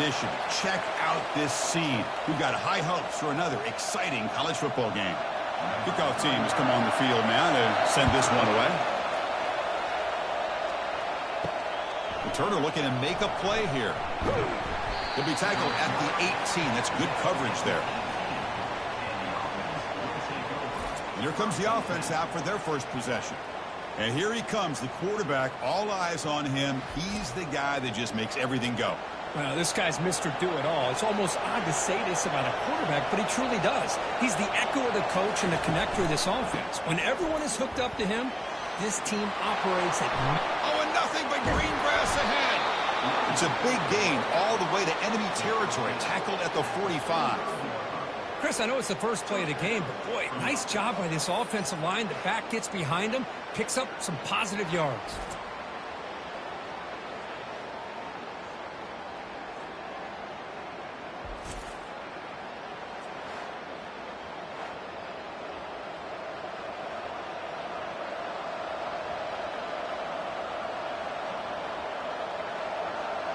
position. Check out this seed. We've got high hopes for another exciting college football game. Kickoff team has come on the field now to send this one away. Returner looking to make a play here. He'll be tackled at the 18. That's good coverage there. And here comes the offense out for their first possession. And here he comes, the quarterback, all eyes on him. He's the guy that just makes everything go. Well, this guy's Mr. Do-It-All. It's almost odd to say this about a quarterback, but he truly does. He's the echo of the coach and the connector of this offense. When everyone is hooked up to him, this team operates at... Oh, and nothing but green grass ahead. It's a big gain all the way to enemy territory, tackled at the 45. Chris, I know it's the first play of the game, but boy, nice job by this offensive line. The back gets behind him, picks up some positive yards.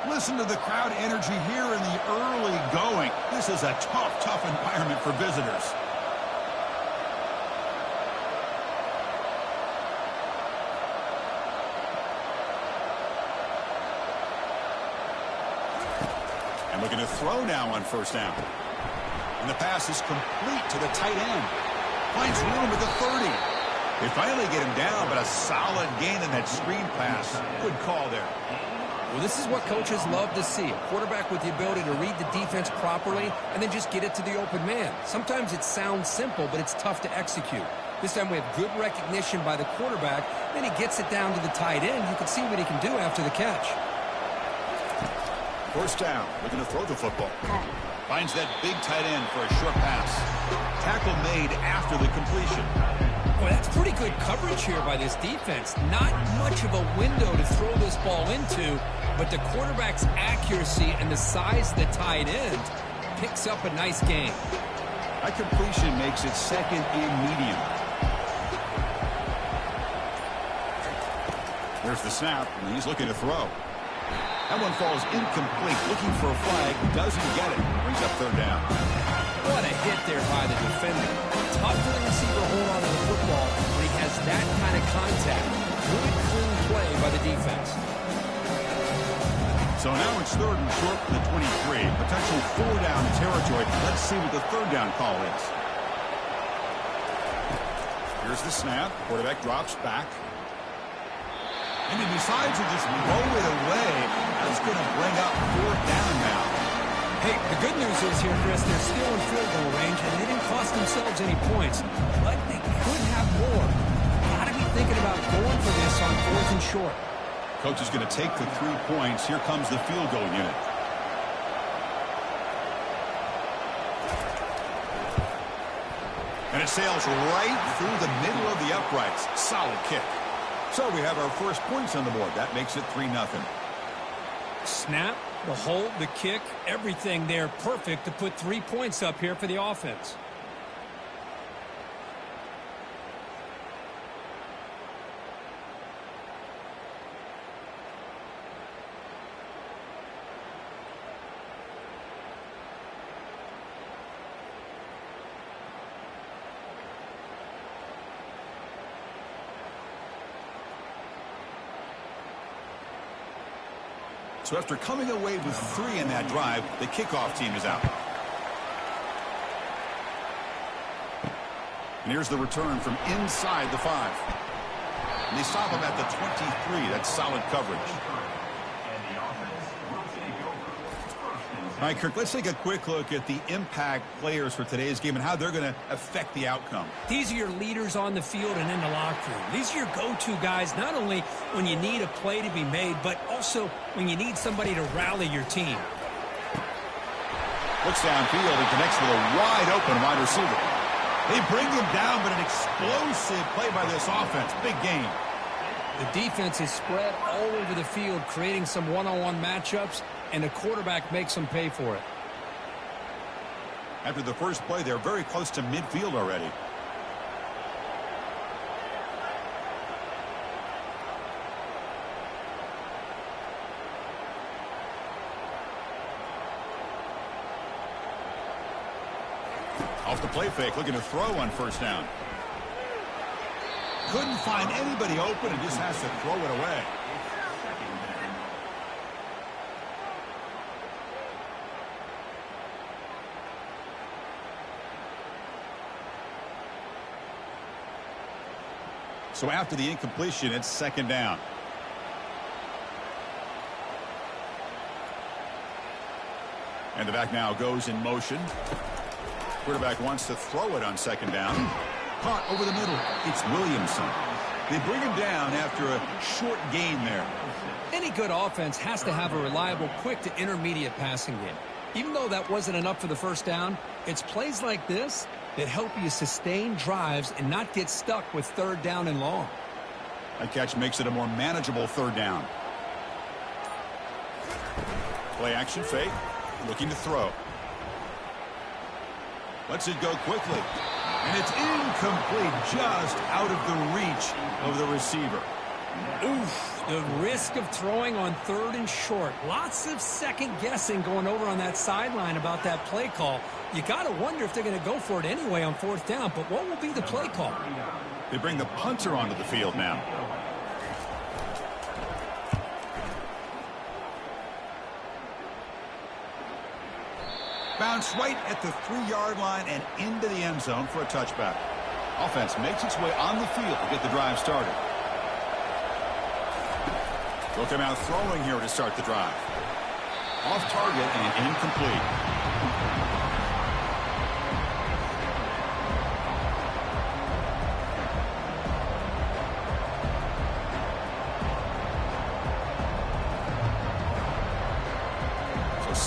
Listen to the crowd energy here in the early going. This is a tough environment for visitors. And looking to throw now on first down. And the pass is complete to the tight end. Finds room at the 30. They finally get him down, but a solid gain in that screen pass. Good call there. Well, this is what coaches love to see. A quarterback with the ability to read the defense properly and then just get it to the open man. Sometimes it sounds simple, but it's tough to execute. This time we have good recognition by the quarterback. Then he gets it down to the tight end. You can see what he can do after the catch. First down, looking to throw the football. Finds that big tight end for a short pass. Tackle made after the completion. Boy, that's pretty good coverage here by this defense. Not much of a window to throw this ball into, but the quarterback's accuracy and the size of the tight end picks up a nice gain. That completion makes it second and medium. There's the snap, and he's looking to throw. That one falls incomplete, looking for a flag, doesn't get it. Brings up third down. What a hit there by the defender. Tough for the receiver to hold on to the football when he has that kind of contact. Good, clean play by the defense. So now it's third and short from the 23. Potential four-down territory. Let's see what the third down call is. Here's the snap. Quarterback drops back. And he decides to just roll it away. That's going to bring up fourth down now. Hey, the good news is here, Chris, they're still in field goal range, and they didn't cost themselves any points. But they could have more. Got to be thinking about going for this on fourth and short. Coach is going to take the 3 points. Here comes the field goal unit. And it sails right through the middle of the uprights. Solid kick. So we have our first points on the board. That makes it 3-0. Snap, the hold, the kick, everything there perfect to put 3 points up here for the offense. So after coming away with 3 in that drive, the kickoff team is out. And here's the return from inside the 5. And they stop him at the 23. That's solid coverage. All right, Kirk, let's take a quick look at the impact players for today's game and how they're going to affect the outcome. These are your leaders on the field and in the locker room. These are your go-to guys, not only when you need a play to be made, but also when you need somebody to rally your team. Looks downfield and connects with a wide-open wide receiver. They bring him down, but an explosive play by this offense. Big game. The defense is spread all over the field, creating some one-on-one matchups, and the quarterback makes them pay for it. After the first play, they're very close to midfield already. Off the play fake, looking to throw on first down. Couldn't find anybody open and just has to throw it away. So after the incompletion, it's second down. And the back now goes in motion. Quarterback wants to throw it on second down. Caught over the middle. It's Williamson. They bring him down after a short gain there. Any good offense has to have a reliable, quick to intermediate passing game. Even though that wasn't enough for the first down, it's plays like this that help you sustain drives and not get stuck with third down and long. That catch makes it a more manageable third down. Play action fake. Looking to throw. Lets it go quickly. And it's incomplete, just out of the reach of the receiver. Oof, the risk of throwing on third and short. Lots of second guessing going over on that sideline about that play call. You got to wonder if they're going to go for it anyway on fourth down, but what will be the play call? They bring the punter onto the field now. Bounce right at the 3-yard line and into the end zone for a touchback. Offense makes its way on the field to get the drive started. They'll come out throwing here to start the drive. Off target and incomplete.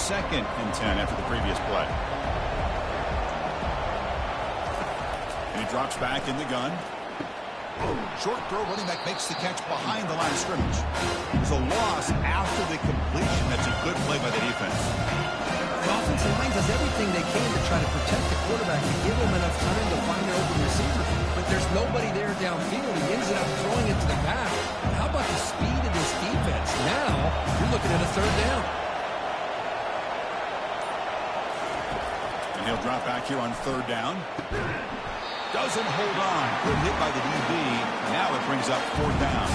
Second and 10 after the previous play. And he drops back in the gun. Short throw, running back makes the catch behind the line of scrimmage. There's a loss after the completion. That's a good play by the defense. The offensive line does everything they can to try to protect the quarterback and give him enough time to find the open receiver. But there's nobody there downfield. He ends up throwing it to the back. How about the speed of this defense? Now you're looking at a third down. He'll drop back here on third down. Doesn't hold on. Good hit by the DB. Now it brings up fourth down.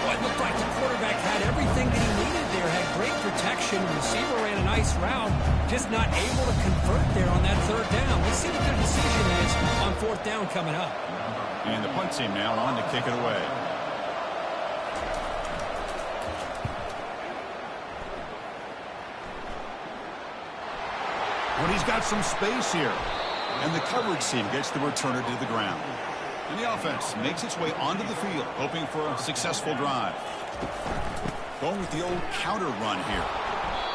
Well, it looked like the quarterback had everything that he needed there. Had great protection. Receiver ran a nice route. Just not able to convert there on that third down. Let's see what their decision is on fourth down coming up. And the punt team now on to kick it away. But he's got some space here. And the coverage team gets the returner to the ground. And the offense makes its way onto the field, hoping for a successful drive. Going with the old counter run here.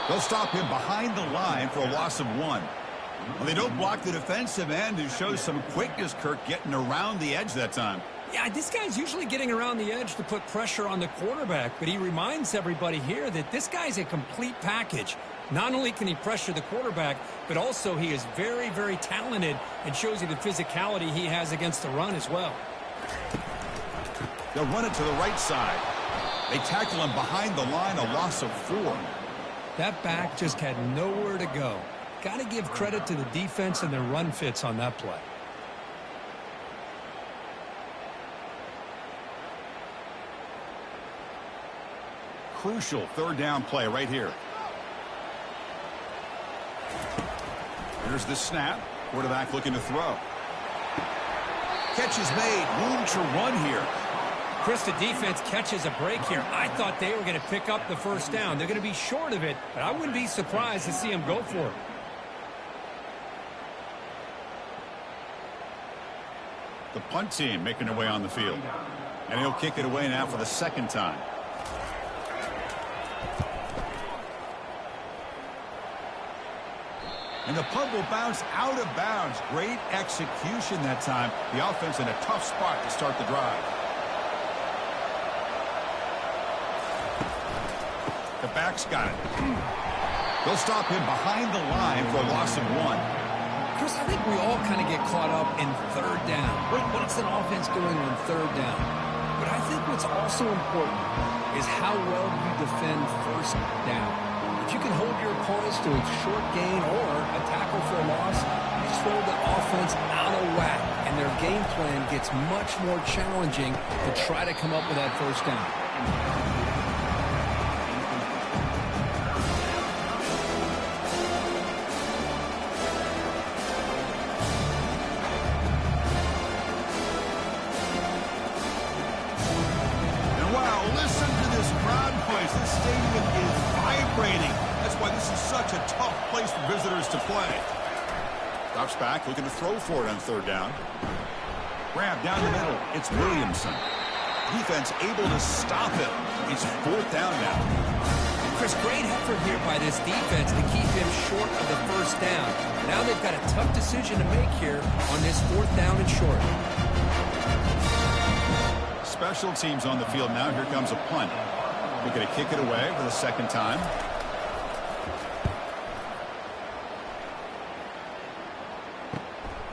They'll stop him behind the line for a loss of 1. Well, they don't block the defensive end, who shows some quickness, Kirk, getting around the edge that time. Yeah, this guy's usually getting around the edge to put pressure on the quarterback, but he reminds everybody here that this guy's a complete package. Not only can he pressure the quarterback, but also he is very, very talented and shows you the physicality he has against the run as well. They'll run it to the right side. They tackle him behind the line, a loss of 4. That back just had nowhere to go. Got to give credit to the defense and their run fits on that play. Crucial third down play right here. Here's the snap. Quarterback looking to throw. Catch is made. Room to run here. Chris, the defense catches a break here. I thought they were going to pick up the first down. They're going to be short of it, but I wouldn't be surprised to see him go for it. The punt team making their way on the field. And he'll kick it away now for the second time. And the punt will bounce out of bounds. Great execution that time. The offense in a tough spot to start the drive. The back's got it. They'll stop him behind the line for a loss of 1. Chris, I think we all kind of get caught up in third down. What's an offense doing on third down? But I think what's also important is how well you defend first down. If you can hold your opponents to a short gain or a tackle for a loss, you throw the offense out of whack, and their game plan gets much more challenging to try to come up with that first down. Such a tough place for visitors to play. Drops back, looking to throw for it on third down. Grab down the middle. It's Williamson. Defense able to stop him. It's fourth down now. Chris, great effort here by this defense to keep him short of the first down. Now they've got a tough decision to make here on this fourth down and short. Special teams on the field now. Here comes a punt. We're going to kick it away for the second time.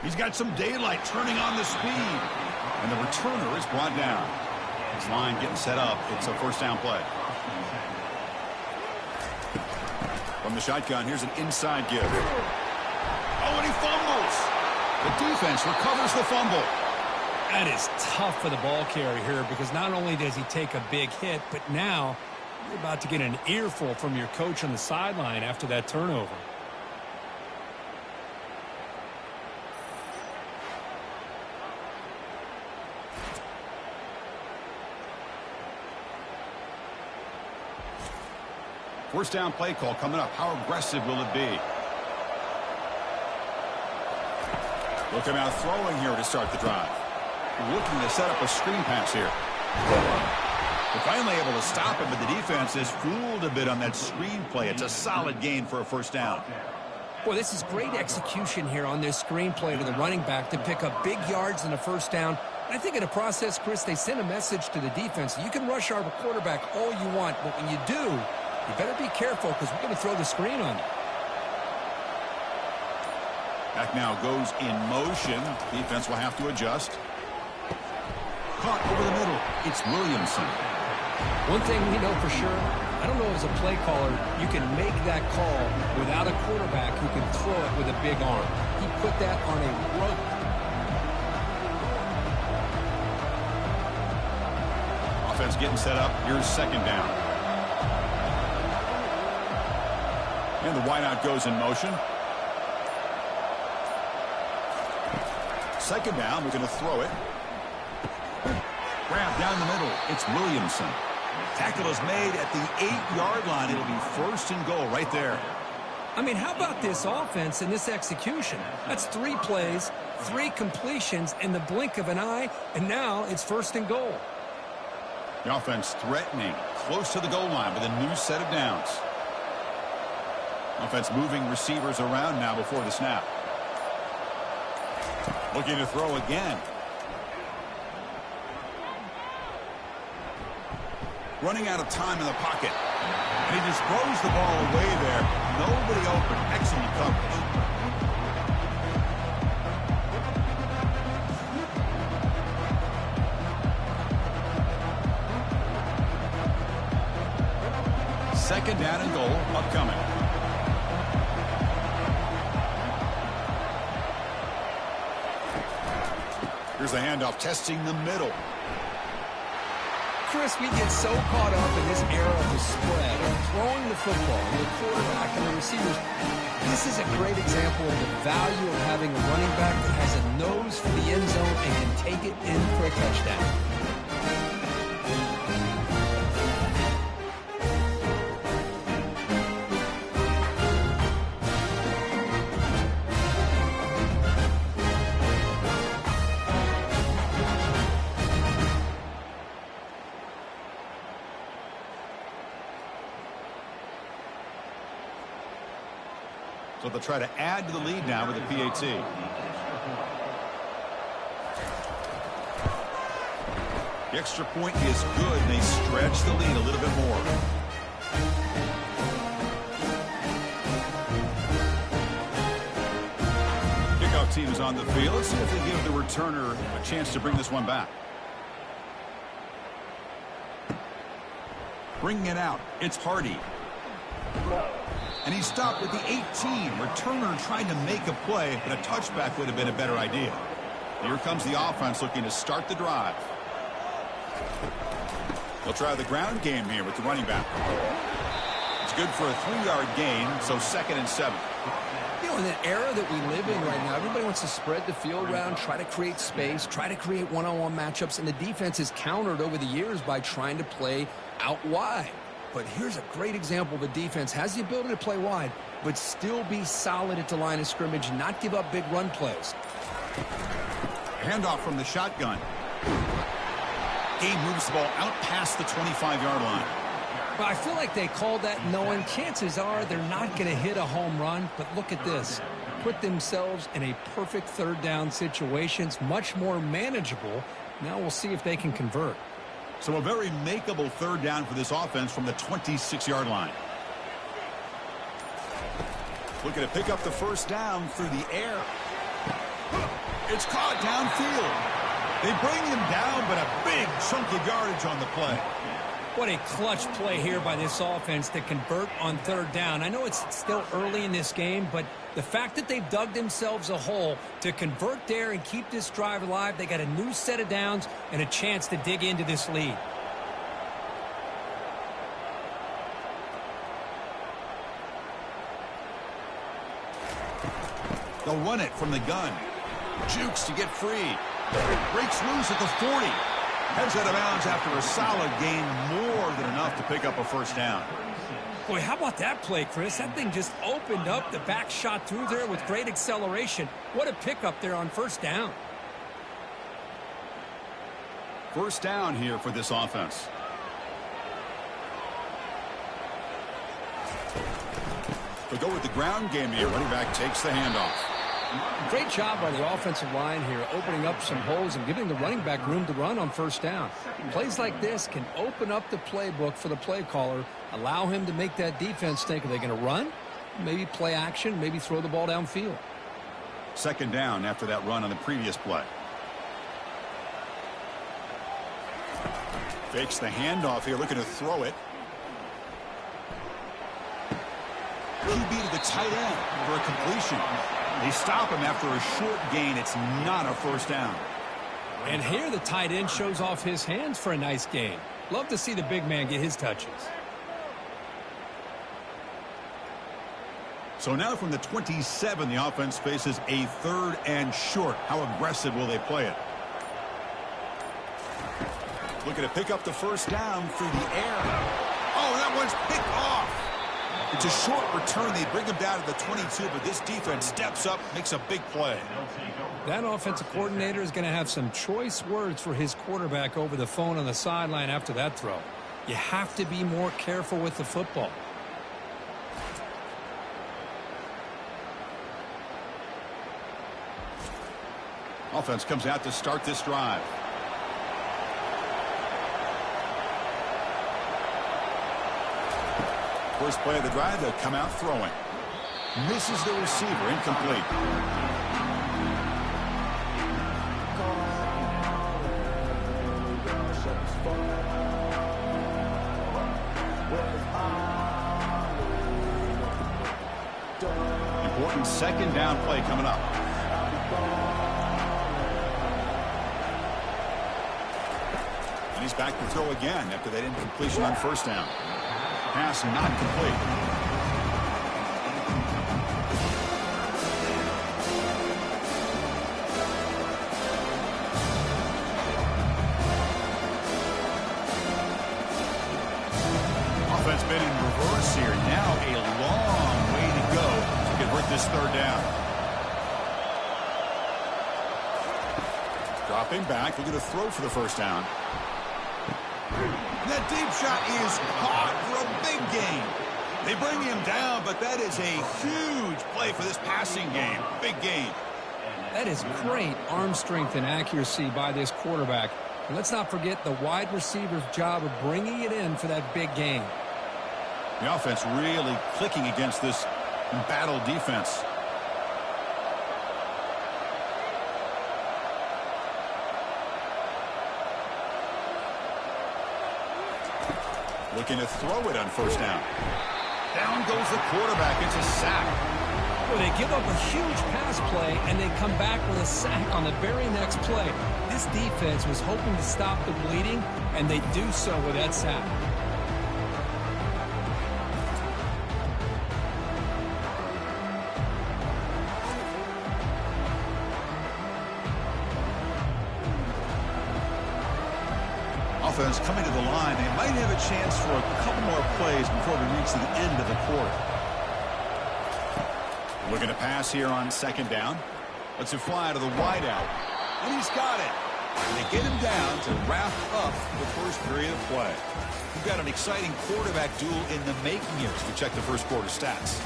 He's got some daylight turning on the speed. And the returner is brought down. His line getting set up. It's a first down play. From the shotgun, here's an inside give. Oh, and he fumbles. The defense recovers the fumble. That is tough for the ball carrier here because not only does he take a big hit, but now you're about to get an earful from your coach on the sideline after that turnover. First down play call coming up. How aggressive will it be? Looking out throwing here to start the drive. Looking to set up a screen pass here. They're finally able to stop him, but the defense is fooled a bit on that screen play. It's a solid gain for a first down. Boy, this is great execution here on this screen play to the running back to pick up big yards in a first down. And I think in the process, Chris, they send a message to the defense. You can rush our quarterback all you want, but when you do, you better be careful because we're going to throw the screen on you. Back now goes in motion. Defense will have to adjust. Caught over the middle. It's Williamson. One thing we know for sure, I don't know as a play caller, you can make that call without a quarterback who can throw it with a big arm. He put that on a rope. Offense getting set up. Here's second down. And the wideout goes in motion. Second down, we're going to throw it. Grab down the middle. It's Williamson. Tackle is made at the 8-yard line. It'll be first and goal right there. I mean, how about this offense and this execution? That's 3 plays, 3 completions in the blink of an eye, and now it's first and goal. The offense threatening, close to the goal line with a new set of downs. Offense moving receivers around now before the snap. Looking to throw again. Running out of time in the pocket. And he just throws the ball away there. Nobody open. Excellent coverage. Second down and goal upcoming. Here's a handoff testing the middle. Chris, we get so caught up in this era of the spread, of throwing the football, and the quarterback and the receivers. This is a great example of the value of having a running back that has a nose for the end zone and can take it in for a touchdown. So they'll try to add to the lead now with the PAT. The extra point is good. They stretch the lead a little bit more. Kickoff team is on the field. Let's see if they give the returner a chance to bring this one back. Bringing it out. It's Hardy. And he stopped with the 18. Returner trying to make a play, but a touchback would have been a better idea. Here comes the offense looking to start the drive. They'll try the ground game here with the running back. It's good for a 3-yard gain, so 2nd and 7. You know, in the era that we live in right now, everybody wants to spread the field around, try to create space, try to create one-on-one matchups, and the defense is countered over the years by trying to play out wide. But here's a great example of a defense has the ability to play wide, but still be solid at the line of scrimmage, not give up big run plays. Handoff from the shotgun. Gabe moves the ball out past the 25-yard line. Well, I feel like they called that knowing chances are they're not going to hit a home run. But look at this. Put themselves in a perfect 3rd down situation. It's much more manageable. Now we'll see if they can convert. So a very makeable 3rd down for this offense from the 26-yard line. Looking to pick up the 1st down through the air. It's caught downfield. They bring him down, but a big chunk of yardage on the play. What a clutch play here by this offense to convert on 3rd down. I know it's still early in this game, but the fact that they've dug themselves a hole to convert there and keep this drive alive, they got a new set of downs and a chance to dig into this lead. They'll run it from the gun. Jukes to get free. Breaks loose at the 40. Heads out of bounds after a solid gain, more than enough to pick up a 1st down. Boy, how about that play, Chris? That thing just opened up. The back shot through there with great acceleration. What a pickup there on 1st down. 1st down here for this offense. They go with the ground game here. Running back takes the handoff. Great job by the offensive line here, opening up some holes and giving the running back room to run on 1st down. Plays like this can open up the playbook for the play caller, allow him to make that defense think, are they going to run? Maybe play action, maybe throw the ball downfield. 2nd down after that run on the previous play. Fakes the handoff here, looking to throw it. QB to the tight end for a completion. They stop him after a short gain. It's not a 1st down. And here the tight end shows off his hands for a nice gain. Love to see the big man get his touches. So now from the 27, the offense faces a 3rd and short. How aggressive will they play it? Looking to pick up the 1st down through the air. Oh, that one's picked off. It's a short return. They bring him down to the 22, but this defense steps up, makes a big play. That offensive coordinator is going to have some choice words for his quarterback over the phone on the sideline after that throw. You have to be more careful with the football. Offense comes out to start this drive. First play of the drive, they'll come out throwing. Misses the receiver, incomplete. Important 2nd down play coming up. And he's back to throw again after that incompletion on 1st down. Pass not complete. Offense been in reverse here. Now a long way to go to convert this 3rd down. Dropping back, looking to throw for the 1st down. That deep shot is caught for a big gain. They bring him down, but that is a huge play for this passing game. Big gain. That is great arm strength and accuracy by this quarterback. And let's not forget the wide receiver's job of bringing it in for that big gain. The offense really clicking against this embattled defense. Looking to throw it on 1st down. Down goes the quarterback. It's a sack. Well, they give up a huge pass play, and they come back with a sack on the very next play. This defense was hoping to stop the bleeding, and they do so with that sack. Offense coming to the line. They might have a chance for a couple more plays before we reach the end of the quarter. Looking to pass here on second down. Lets it fly to the wideout. And he's got it. And they get him down to wrap up the first period of play. We've got an exciting quarterback duel in the making here as we check the first quarter stats.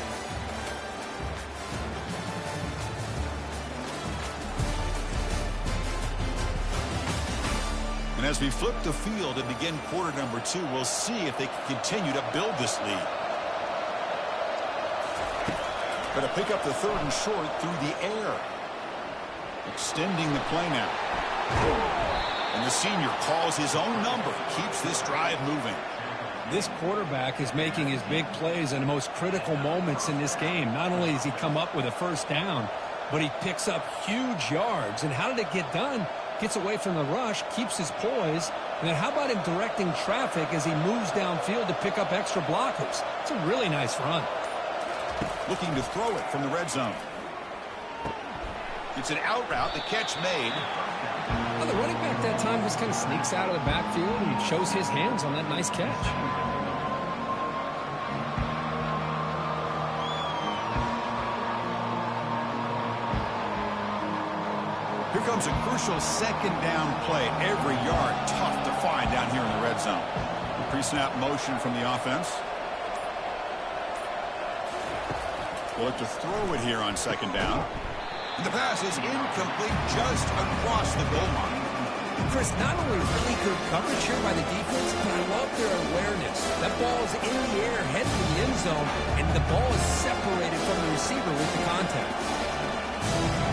And as we flip the field and begin quarter number 2, we'll see if they can continue to build this lead. Going to pick up the third and short through the air. Extending the play now. And the senior calls his own number. Keeps this drive moving. This quarterback is making his big plays in the most critical moments in this game. Not only does he come up with a first down, but he picks up huge yards. And how did it get done? Gets away from the rush, keeps his poise, and then how about him directing traffic as he moves downfield to pick up extra blockers? It's a really nice run. Looking to throw it from the red zone. It's an out route, the catch made. Well, the running back that time just kind of sneaks out of the backfield and shows his hands on that nice catch. Here comes a crucial second down play. Every yard tough to find down here in the red zone. Pre-snap motion from the offense. We'll look to throw it here on second down. And the pass is incomplete just across the goal line. Chris, not only really good coverage here by the defense, but I love their awareness. That ball is in the air, heading to the end zone, and the ball is separated from the receiver with the contact.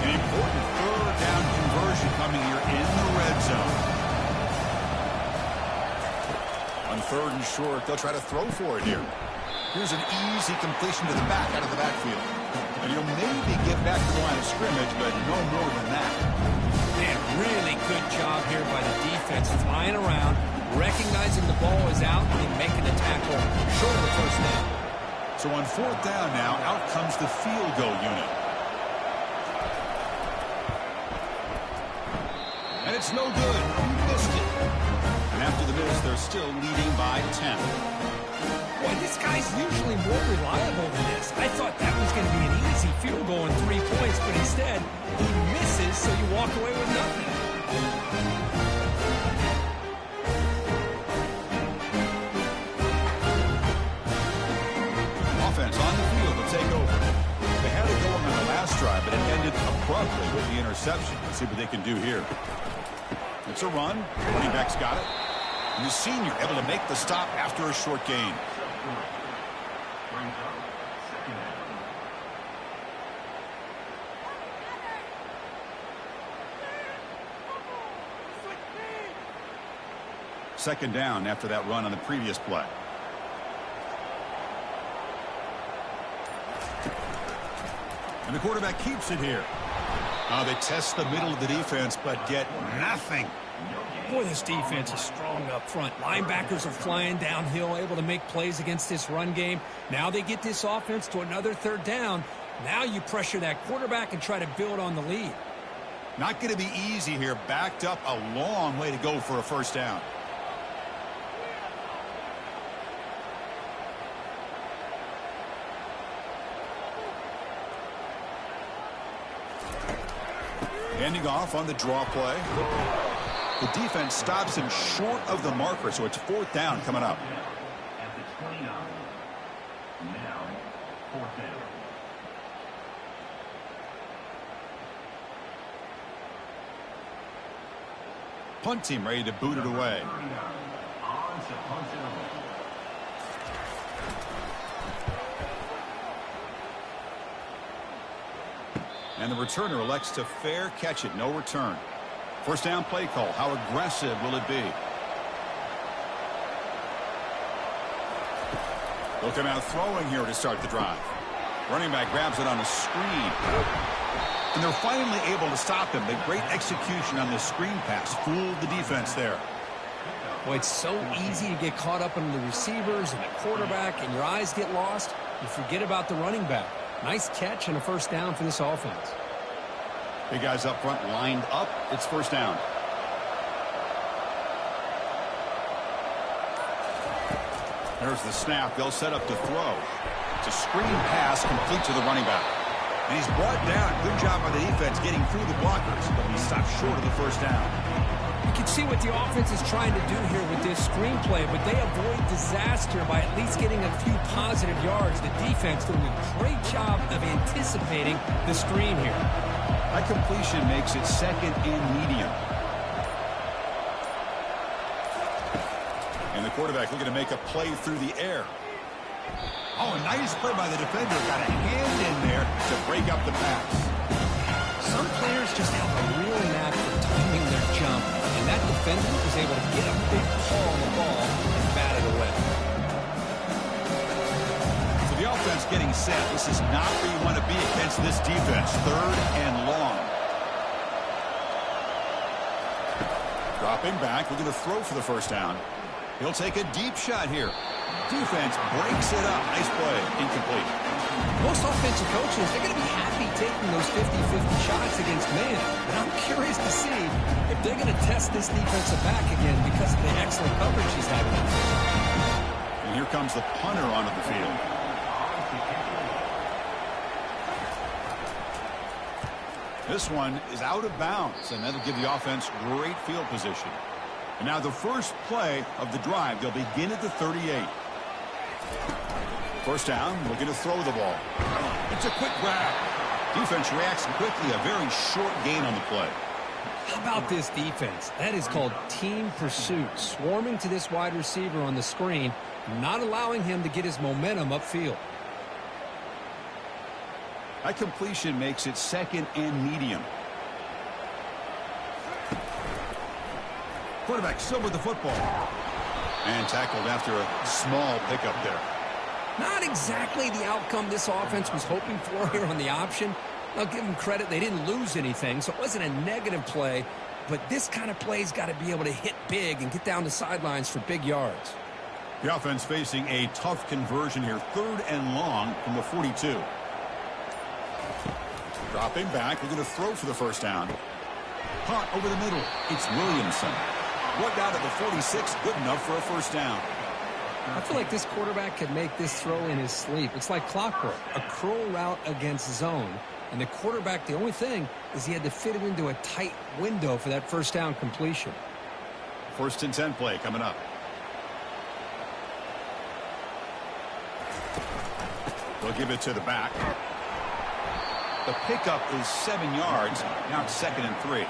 An important third down conversion coming here in the red zone. On third and short, they'll try to throw for it here. Here's an easy completion to the back out of the backfield. And you'll maybe get back to the line of scrimmage, but no more than that. Man, really good job here by the defense, flying around, recognizing the ball is out, and making the tackle short of the first down. So on fourth down now, out comes the field goal unit. And it's no good. He missed it. And after the miss, they're still leading by 10. Boy, this guy's usually more reliable than this. I thought that was going to be an easy field goal and 3 points, but instead, he misses, so you walk away with nothing. Offense on the field to take over. They had it going on the last drive, but it ended abruptly with the interception. Let's see what they can do here. It's a run. Running back's got it. And the senior able to make the stop after a short gain. Second down after that run on the previous play. And the quarterback keeps it here. They test the middle of the defense, but get nothing. Boy, this defense is strong up front. Linebackers are flying downhill, able to make plays against this run game. Now they get this offense to another third down. Now you pressure that quarterback and try to build on the lead. Not going to be easy here. Backed up a long way to go for a first down. Handing off on the draw play. The defense stops him short of the marker, so it's fourth down coming up. At the 29. Now, fourth down. Punt team ready to boot it away. On to punt it away. And the returner elects to fair catch it. No return. First down play call. How aggressive will it be? They'll come out throwing here to start the drive. Running back grabs it on a screen. And they're finally able to stop him. The great execution on the screen pass fooled the defense there. Boy, it's so easy to get caught up in the receivers and the quarterback, and your eyes get lost. You forget about the running back. Nice catch and a first down for this offense. Big guys up front lined up. It's first down. There's the snap. They'll set up to throw. It's a screen pass complete to the running back. And he's brought down. Good job by the defense getting through the blockers, but he stopped short of the first down. You can see what the offense is trying to do here with this screenplay, but they avoid disaster by at least getting a few positive yards. The defense doing a great job of anticipating the screen here. That completion makes it second and medium. And the quarterback looking to make a play through the air. Oh, a nice play by the defender. Got a hand in there to break up the pass. Some players just have a real knack for timing their jump, and that defender was able to get a big paw on the ball and bat it away. So the offense getting set. This is not where you want to be against this defense. Third and long. Dropping back, looking to throw for the first down. He'll take a deep shot here. Defense breaks it up. Nice play. Incomplete. Most offensive coaches, they're going to be happy taking those 50-50 shots against man. But I'm curious to see if they're going to test this defensive back again because of the excellent coverage he's having. And here comes the punter onto the field. This one is out of bounds, and that'll give the offense great field position. And now the first play of the drive. They'll begin at the 38. First down, looking to throw the ball. It's a quick grab. Defense reacts quickly. A very short gain on the play. How about this defense? That is called team pursuit. Swarming to this wide receiver on the screen, not allowing him to get his momentum upfield. That completion makes it second and medium. Quarterback still with the football. And tackled after a small pickup there. Not exactly the outcome this offense was hoping for here on the option. I'll give them credit. They didn't lose anything, so it wasn't a negative play. But this kind of play's got to be able to hit big and get down the sidelines for big yards. The offense facing a tough conversion here. Third and long from the 42. Dropping back. Looking to throw for the first down. Punt over the middle. It's Williamson. Worked out at the 46. Good enough for a first down. I feel like this quarterback could make this throw in his sleep. It's like clockwork. A curl route against zone. And the quarterback, the only thing is he had to fit it into a tight window for that first down completion. First and 10 play coming up. They'll give it to the back. The pickup is 7 yards. Now it's second and 3.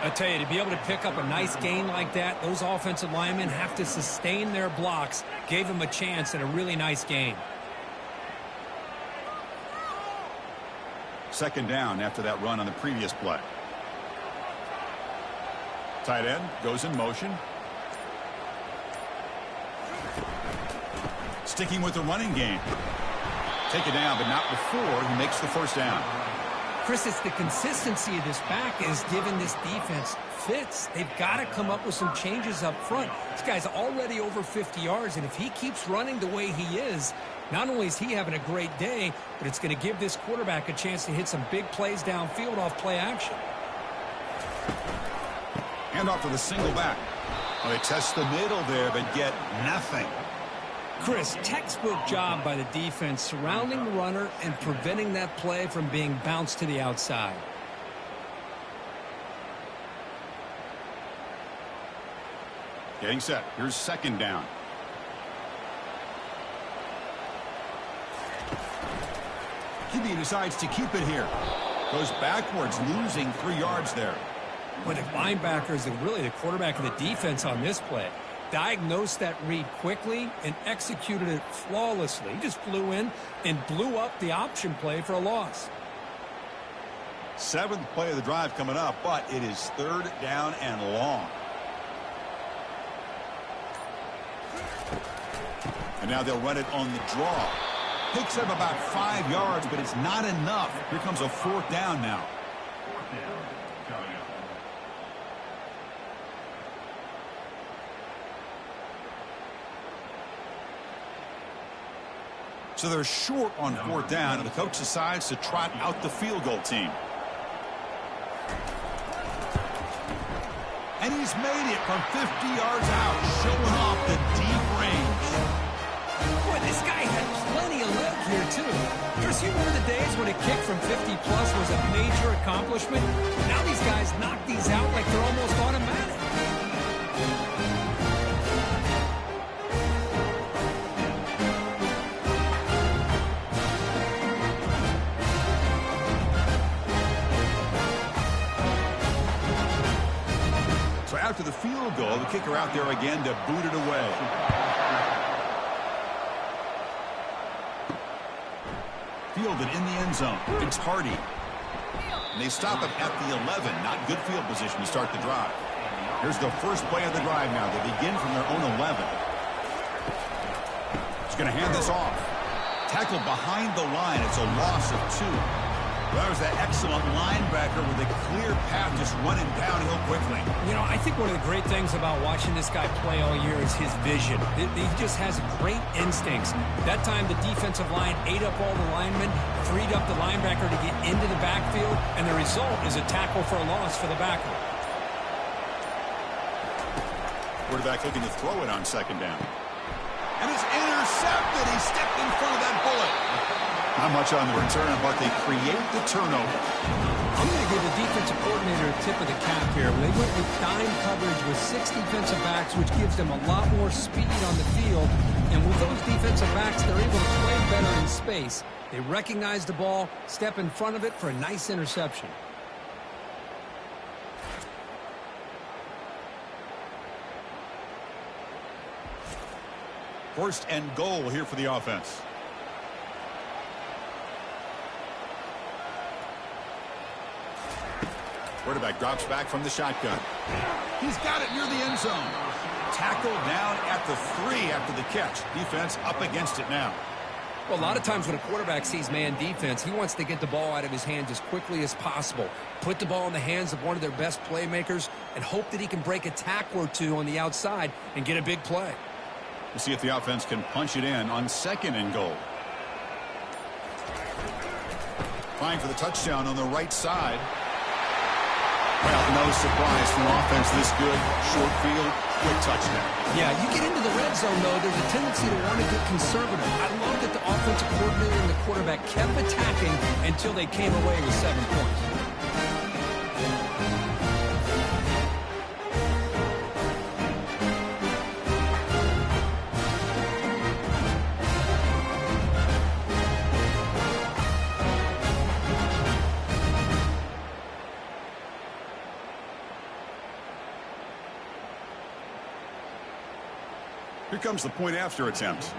I tell you, to be able to pick up a nice gain like that, those offensive linemen have to sustain their blocks. Gave them a chance at a really nice gain. Second down after that run on the previous play. Tight end goes in motion. Sticking with the running game. Take it down, but not before he makes the first down. Chris, it's the consistency of this back is giving this defense fits. They've got to come up with some changes up front. This guy's already over 50 yards, and if he keeps running the way he is, not only is he having a great day, but it's going to give this quarterback a chance to hit some big plays downfield off play action. Hand off to the single back. Well, they test the middle there, but get nothing. Chris, textbook job by the defense surrounding the runner and preventing that play from being bounced to the outside. Getting set. Here's second down. QB decides to keep it here. Goes backwards, losing 3 yards there. But the linebackers and really the quarterback of the defense on this play diagnosed that read quickly and executed it flawlessly. He just flew in and blew up the option play for a loss. 7th play of the drive coming up, but it is third down and long. And now they'll run it on the draw. Picks up about 5 yards, but it's not enough. Here comes a 4th down now. 4th down coming up. So they're short on 4th down, and the coach decides to trot out the field goal team. And he's made it from 50 yards out, showing off the deep range. Boy, this guy had plenty of leg here, too. Chris, you remember the days when a kick from 50-plus was a major accomplishment? Now these guys knock these out like they're almost automatic. So after the field goal, the kicker out there again to boot it away. Fielded in the end zone. It's Hardy. And they stop it at the 11. Not good field position to start the drive. Here's the first play of the drive now. They begin from their own 11. He's going to hand this off. Tackled behind the line. It's a loss of 2. Well, that was that excellent linebacker with a clear path just running downhill quickly. You know, I think one of the great things about watching this guy play all year is his vision. He just has great instincts. That time, the defensive line ate up all the linemen, freed up the linebacker to get into the backfield, and the result is a tackle for a loss for the backer. Quarterback looking to throw it on 2nd down. And it's intercepted. He stepped in front of that bullet. Not much on the return, but they create the turnover. I'm going to give the defensive coordinator a tip of the cap here. They went with dime coverage with 6 defensive backs, which gives them a lot more speed on the field. And with those defensive backs, they're able to play better in space. They recognize the ball, step in front of it for a nice interception. First and goal here for the offense. Quarterback drops back from the shotgun. He's got it near the end zone. Tackled down at the 3 after the catch. Defense up against it now. Well, a lot of times when a quarterback sees man defense, he wants to get the ball out of his hands as quickly as possible, put the ball in the hands of one of their best playmakers, and hope that he can break a tackle or 2 on the outside and get a big play. We'll see if the offense can punch it in on 2nd and goal. Flying for the touchdown on the right side. Well, no surprise from offense this good. Short field, quick touchdown. Yeah, you get into the red zone, though, there's a tendency to want to get conservative. I love that the offensive coordinator and the quarterback kept attacking until they came away with 7 points. Here comes the point after attempt.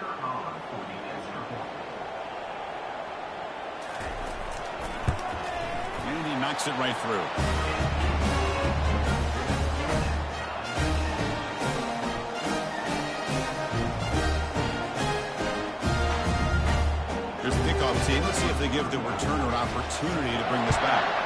And he knocks it right through. Here's the kickoff team. Let's see if they give the returner an opportunity to bring this back.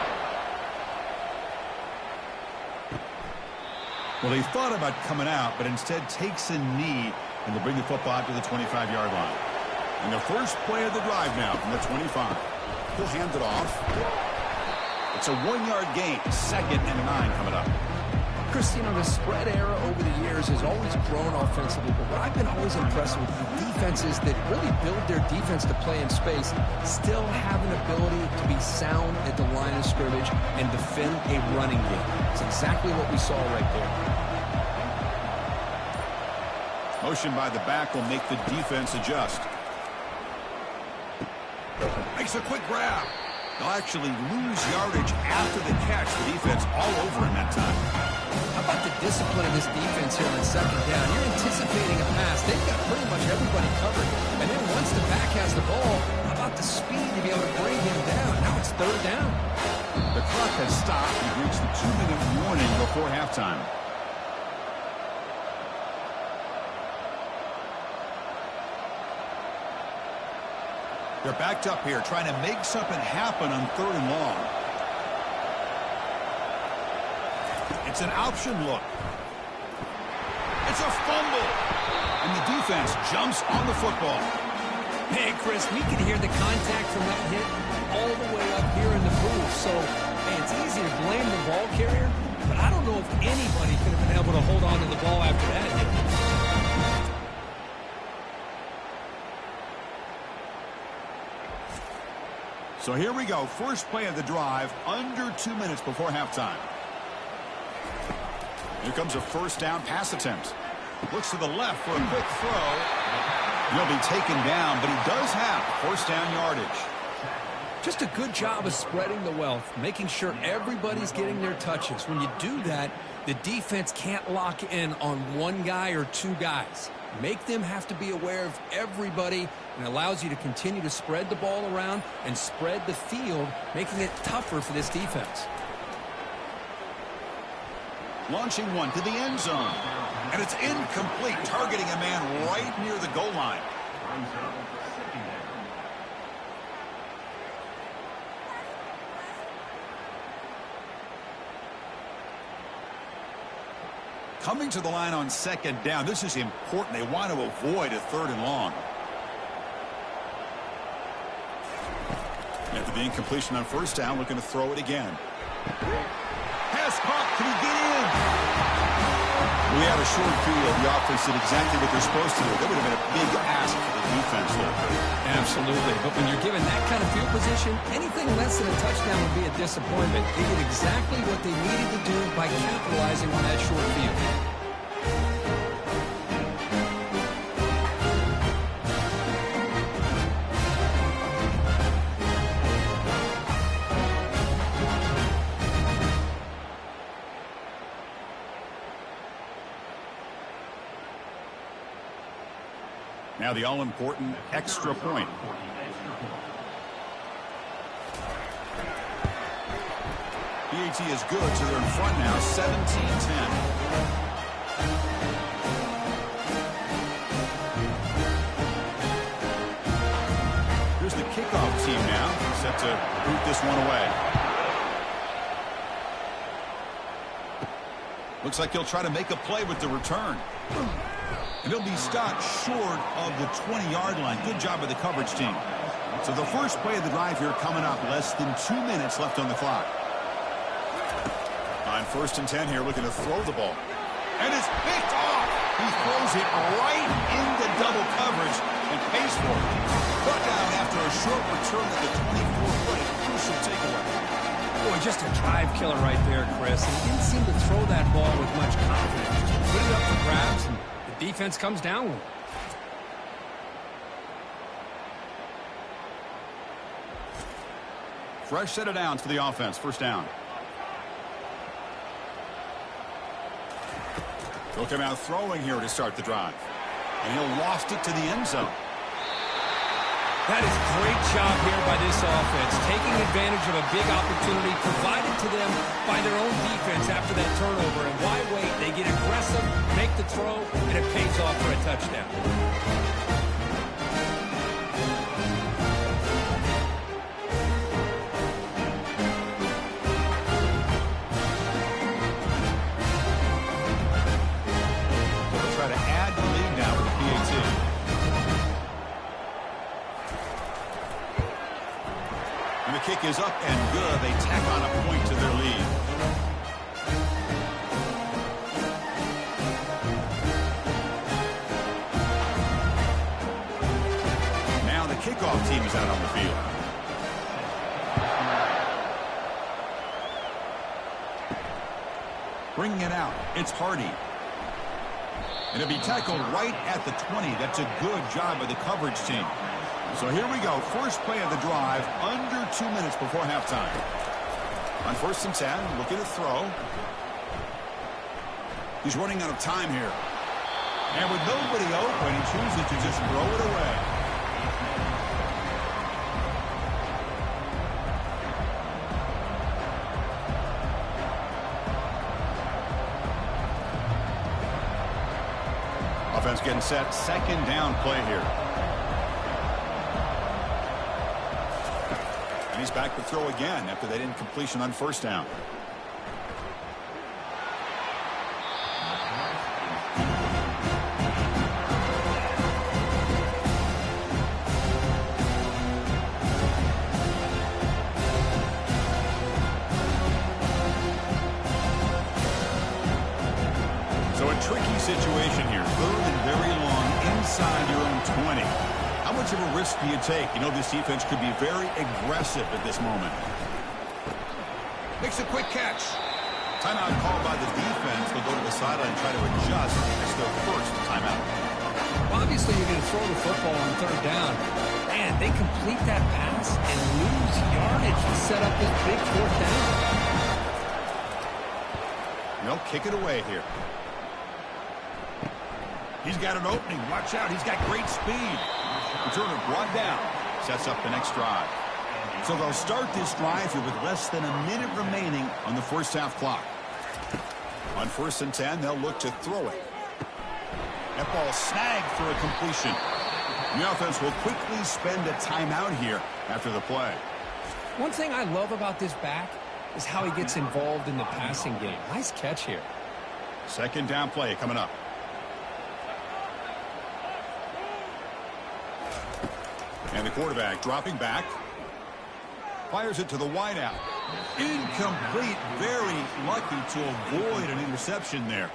Well, he thought about coming out, but instead takes a knee, and they'll bring the football out to the 25-yard line. And the first play of the drive now from the 25. He'll hand it off. It's a 1-yard gain. 2nd and 9 coming up. Chris, you know, the spread era over the years has always grown offensively, but what I've been always impressed with the defenses that really build their defense to play in space still have an ability to be sound at the line of scrimmage and defend a running game. It's exactly what we saw right there. Motion by the back will make the defense adjust. Makes a quick grab. They'll actually lose yardage after the catch. The defense all over him that time. How about the discipline of this defense here on 2nd down? You're anticipating a pass. They've got pretty much everybody covered. And then once the back has the ball, how about the speed to be able to bring him down? Now it's 3rd down. The clock has stopped. We've reached the 2-minute warning before halftime. They're backed up here trying to make something happen on 3rd and long. It's an option look. It's a fumble. And the defense jumps on the football. Hey, Chris, we can hear the contact from that hit all the way up here in the booth. So, hey, it's easy to blame the ball carrier, but I don't know if anybody could have been able to hold on to the ball after that hit. So here we go. First play of the drive, under 2 minutes before halftime. Here comes a first down pass attempt. Looks to the left for a quick throw. He'll be taken down, but he does have first down yardage. Just a good job of spreading the wealth, making sure everybody's getting their touches. When you do that, the defense can't lock in on one guy or two guys. Make them have to be aware of everybody, and allows you to continue to spread the ball around and spread the field, making it tougher for this defense. Launching one to the end zone. And it's incomplete, targeting a man right near the goal line. Coming to the line on 2nd down. This is important. They want to avoid a 3rd and long. After the incompletion on 1st down, looking to throw it again. Pass caught. Can he get in? We have a short field. The offense did exactly what they're supposed to do. That would have been a big ask for the defense there. Absolutely. But when you're given that kind of field position, anything less than a touchdown would be a disappointment. They did exactly what they needed to do by capitalizing on that short field. Now the all-important extra point. PAT is good, so they're in front now, 17-10. Here's the kickoff team now, set to boot this one away. Looks like he'll try to make a play with the return. And he'll be stopped short of the 20-yard line. Good job of the coverage team. So the first play of the drive here coming up. Less than 2 minutes left on the clock. On 1st and 10 here, looking to throw the ball. And it's picked off. He throws it right into double coverage and pays for it. Brought down after a short return to the 24-foot. Crucial takeaway. Boy, just a drive killer right there, Chris. And he didn't seem to throw that ball with much confidence. Just put it up for grabs, and the defense comes down with it. Fresh set of downs for the offense. First down. They'll come out throwing here to start the drive. And he'll loft it to the end zone. That is a great job here by this offense, taking advantage of a big opportunity provided to them by their own defense after that turnover. And why wait? They get aggressive, make the throw, and it pays off for a touchdown. They'll try to add the lead now with the PAT. And the kick is up and good. They tack on a point to their lead. Now the kickoff team is out on the field. Bringing it out, it's Hardy. And it'll be tackled right at the 20. That's a good job by the coverage team. So here we go. First play of the drive, under 2 minutes before halftime. On 1st and 10, looking to throw. He's running out of time here. And with nobody open, he chooses to just throw it away. Offense getting set. 2nd down play here. he's back to throw again after that incompletion on first down. So a tricky situation here. Third and very long inside your own 20. How much of a risk do you take? You know, this defense could be very aggressive at this moment. Makes a quick catch. Timeout called by the defense. They'll go to the sideline and try to adjust. It's their first timeout. Well, obviously, you're going to throw the football on third down. Man, they complete that pass and lose yardage to set up this big fourth down. They'll kick it away here. He's got an opening. Watch out. He's got great speed. Returner brought down. Sets up the next drive. So they'll start this drive here with less than a minute remaining on the first half clock. On 1st and 10, they'll look to throw it. That ball snagged for a completion. The offense will quickly spend a timeout here after the play. One thing I love about this back is how he gets involved in the passing game. Nice catch here. Second down play coming up. And the quarterback dropping back. Fires it to the wideout. Incomplete. Very lucky to avoid an interception there.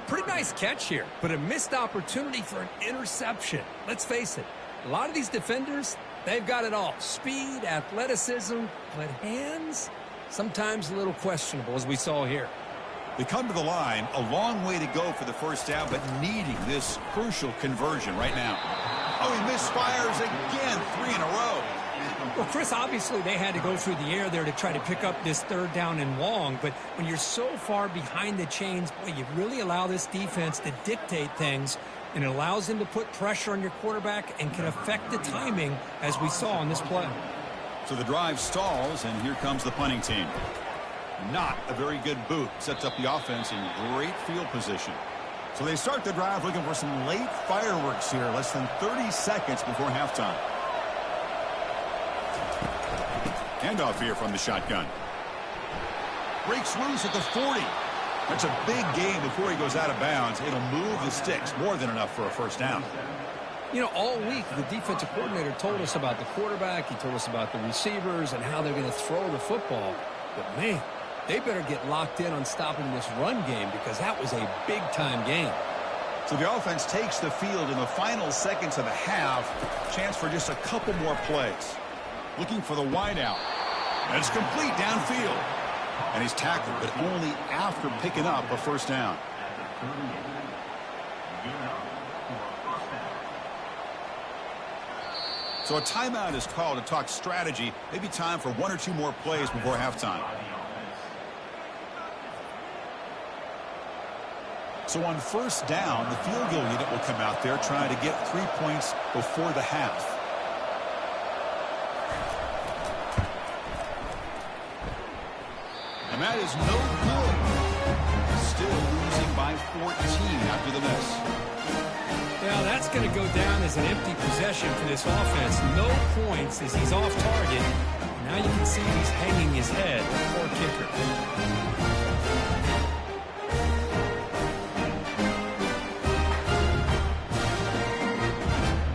Pretty nice catch here, but a missed opportunity for an interception. Let's face it, a lot of these defenders, they've got it all. Speed, athleticism, but hands, sometimes a little questionable, as we saw here. They come to the line, a long way to go for the first down, but needing this crucial conversion right now. Oh, he misfires again, 3 in a row. Well, Chris, obviously they had to go through the air there to try to pick up this third down and long, but when you're so far behind the chains, boy, you really allow this defense to dictate things, and it allows them to put pressure on your quarterback and can affect the timing, as we saw on this play. So the drive stalls, and here comes the punting team. Not a very good boot. Sets up the offense in great field position. So they start the drive looking for some late fireworks here, less than 30 seconds before halftime. Handoff here from the shotgun. Breaks loose at the 40. That's a big gain before he goes out of bounds. It'll move the sticks, more than enough for a first down. You know, all week, the defensive coordinator told us about the quarterback. He told us about the receivers and how they're going to throw the football. But, man, they better get locked in on stopping this run game because that was a big-time game. So the offense takes the field in the final seconds of the half. Chance for just a couple more plays. Looking for the wideout. And it's complete downfield. And he's tackled, but only after picking up a first down. So a timeout is called to talk strategy. Maybe time for 1 or 2 more plays before halftime. So on first down, the field goal unit will come out there trying to get 3 points before the half. And that is no good. Still losing by 14 after the miss. Well, that's going to go down as an empty possession for this offense. No points as he's off target. Now you can see he's hanging his head. Poor kicker.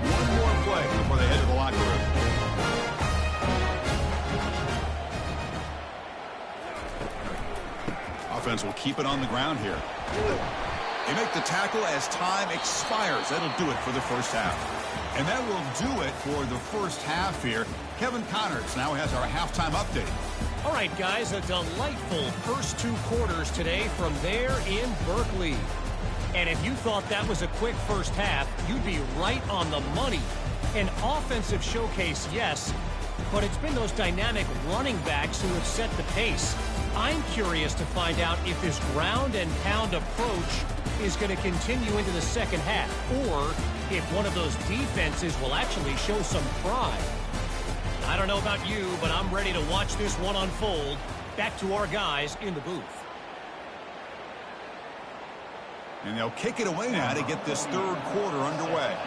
One more play before they head to the locker room. Offense will keep it on the ground here. They make the tackle as time expires. That'll do it for the first half. And that will do it for the first half here. Kevin Connors now has our halftime update. All right, guys, a delightful first 2 quarters today from there in Berkeley. And if you thought that was a quick first half, you'd be right on the money. An offensive showcase, yes, but it's been those dynamic running backs who have set the pace. I'm curious to find out if this ground and pound approach is going to continue into the second half, or if one of those defenses will actually show some pride. I don't know about you, but I'm ready to watch this one unfold. Back to our guys in the booth. And they'll kick it away now to get this third quarter underway.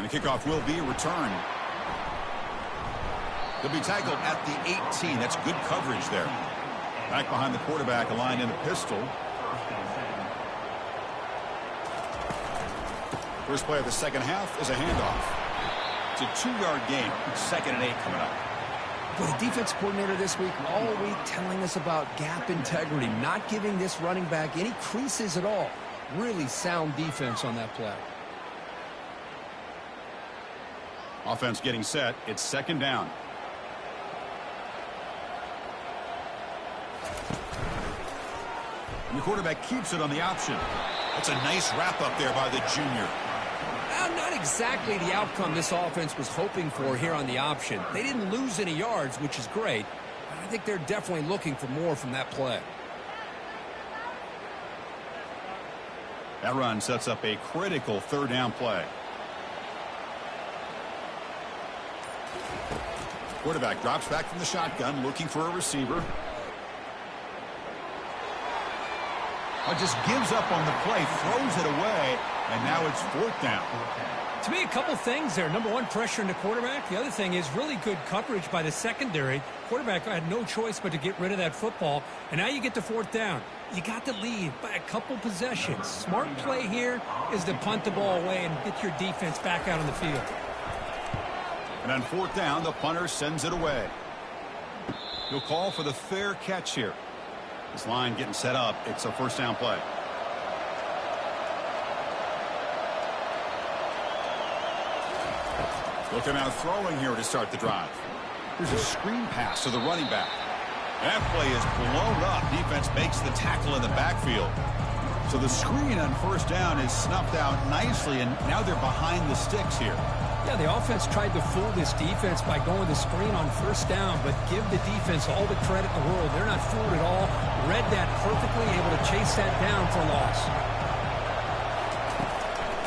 And the kickoff will be returned. He'll be tackled at the 18. That's good coverage there. Back behind the quarterback, aligned in a pistol. First play of the second half is a handoff. It's a 2-yard gain. 2nd and 8 coming up. Well, the defense coordinator this week all week telling us about gap integrity, not giving this running back any creases at all. Really sound defense on that play. Offense getting set. It's 2nd down. And the quarterback keeps it on the option. That's a nice wrap up there by the junior. Not exactly the outcome this offense was hoping for here on the option. They didn't lose any yards, which is great. But I think they're definitely looking for more from that play. That run sets up a critical 3rd down play. Quarterback drops back from the shotgun, looking for a receiver. Just gives up on the play, throws it away, and now it's 4th down. To me, a couple things there. Number one, pressure in the quarterback. The other thing is really good coverage by the secondary. Quarterback had no choice but to get rid of that football. And now you get to 4th down. You got to lead by a couple possessions. Smart play here is to punt the ball away and get your defense back out on the field. And on 4th down, the punter sends it away. He'll call for the fair catch here. This line getting set up. It's a 1st down play. Looking out throwing here to start the drive. Here's a screen pass to the running back. That play is blown up. Defense makes the tackle in the backfield. So the screen on 1st down is snuffed out nicely, and now they're behind the sticks here. Yeah, the offense tried to fool this defense by going the screen on 1st down, but give the defense all the credit in the world. They're not fooled at all. Read that perfectly, able to chase that down for a loss.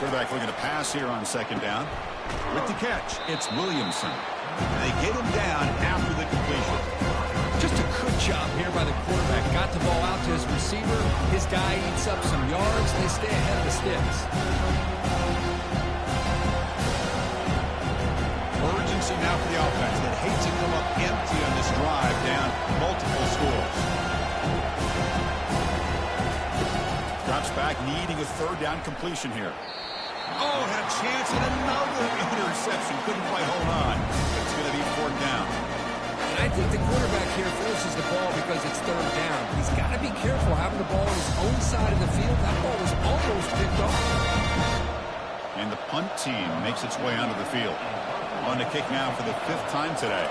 Quarterback looking to pass here on 2nd down. With the catch, it's Williamson. They get him down after the completion. Just a good job here by the quarterback. Got the ball out to his receiver. His guy eats up some yards. They stay ahead of the sticks. Urgency now for the offense that hate to come up empty on this drive, down multiple scores. Drops back, needing a 3rd down completion here. Oh, had a chance at another interception. Couldn't quite hold on. It's going to be 4th down. And I think the quarterback here forces the ball because it's 3rd down. He's got to be careful having the ball on his own side of the field. That ball was almost picked off. And the punt team makes its way onto the field. On to kick now for the 5th time today.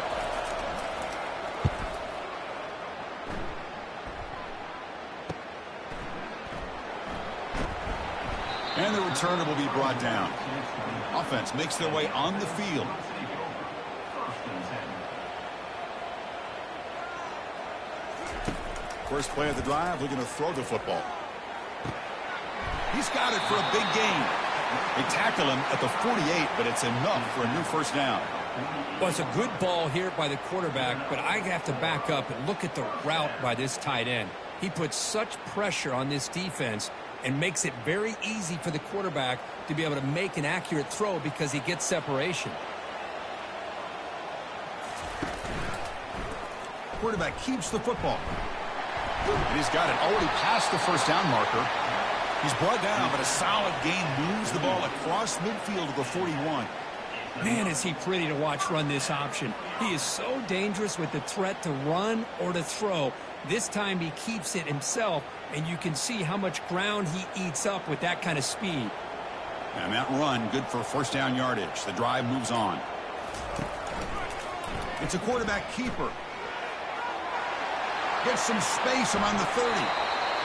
And the returner will be brought down. Offense makes their way on the field. First play of the drive, looking to throw the football. He's got it for a big gain. They tackle him at the 48, but it's enough for a new 1st down. Well, it's a good ball here by the quarterback, but I have to back up and look at the route by this tight end. He puts such pressure on this defense and makes it very easy for the quarterback to be able to make an accurate throw because he gets separation. Quarterback keeps the football. And he's got it already past the 1st down marker. He's brought down, but a solid gain moves the ball across midfield to the 41. Man, is he pretty to watch run this option. He is so dangerous with the threat to run or to throw. This time he keeps it himself, and you can see how much ground he eats up with that kind of speed. And that run, good for 1st down yardage. The drive moves on. It's a quarterback keeper. Gets some space around the 30.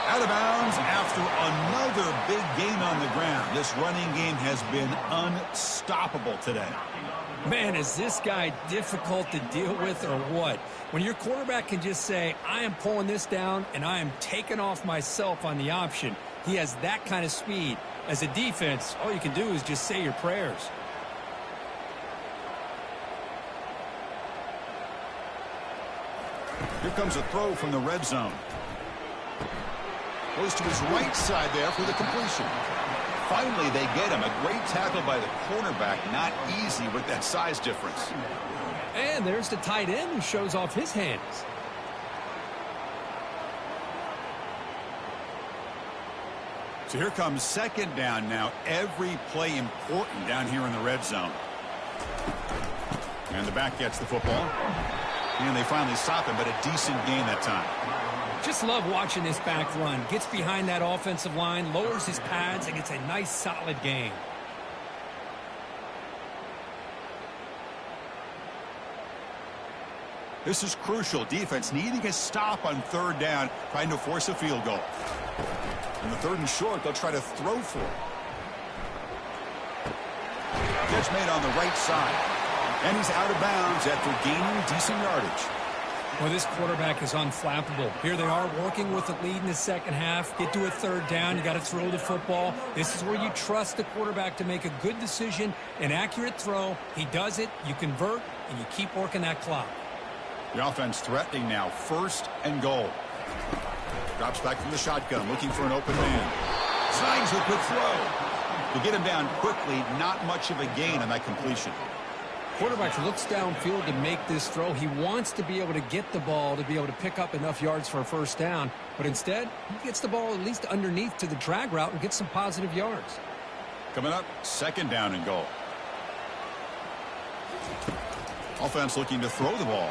Out of bounds after another big gain on the ground. This running game has been unstoppable today. Man, is this guy difficult to deal with or what? When your quarterback can just say, I am pulling this down and I am taking off myself on the option. He has that kind of speed. As a defense, all you can do is just say your prayers. Here comes a throw from the red zone. Goes to his right side there for the completion. Finally, they get him. A great tackle by the cornerback. Not easy with that size difference. And there's the tight end who shows off his hands. So here comes second down now. Every play important down here in the red zone. And the back gets the football. And they finally stop him, but a decent gain that time. Just love watching this back run. Gets behind that offensive line, lowers his pads, and gets a nice solid gain. This is crucial. Defense needing a stop on third down, trying to force a field goal. On the third and short, they'll try to throw for it. Catch made on the right side. And he's out of bounds after gaining decent yardage. Well, this quarterback is unflappable. Here they are working with the lead in the second half. Get to a third down. You got to throw the football. This is where you trust the quarterback to make a good decision, an accurate throw. He does it, you convert, and you keep working that clock. The offense threatening now. First and goal. Drops back from the shotgun, looking for an open man. Signs a quick throw. To get him down quickly, not much of a gain on that completion. Quarterback looks downfield to make this throw. He wants to be able to get the ball to be able to pick up enough yards for a first down. But instead, he gets the ball at least underneath to the drag route and gets some positive yards. Coming up, second down and goal. Offense looking to throw the ball.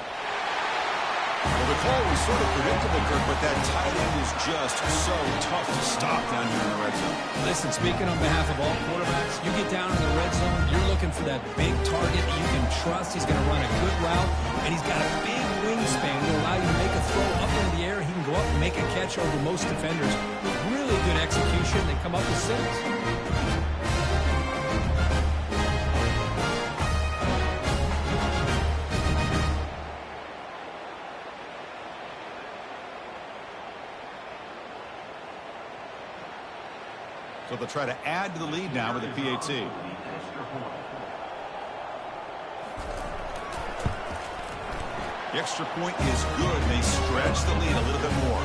Well, the call was sort of predictable, Kirk, but that tight end is just so tough to stop down here in the red zone. Listen, speaking on behalf of all quarterbacks, you get down in the red zone, you're looking for that big target that you can trust. He's going to run a good route, and he's got a big wingspan to allow you to make a throw up into the air. He can go up and make a catch over most defenders. Really good execution. They come up with 6. So they'll try to add to the lead now with a PAT. The extra point is good. They stretch the lead a little bit more.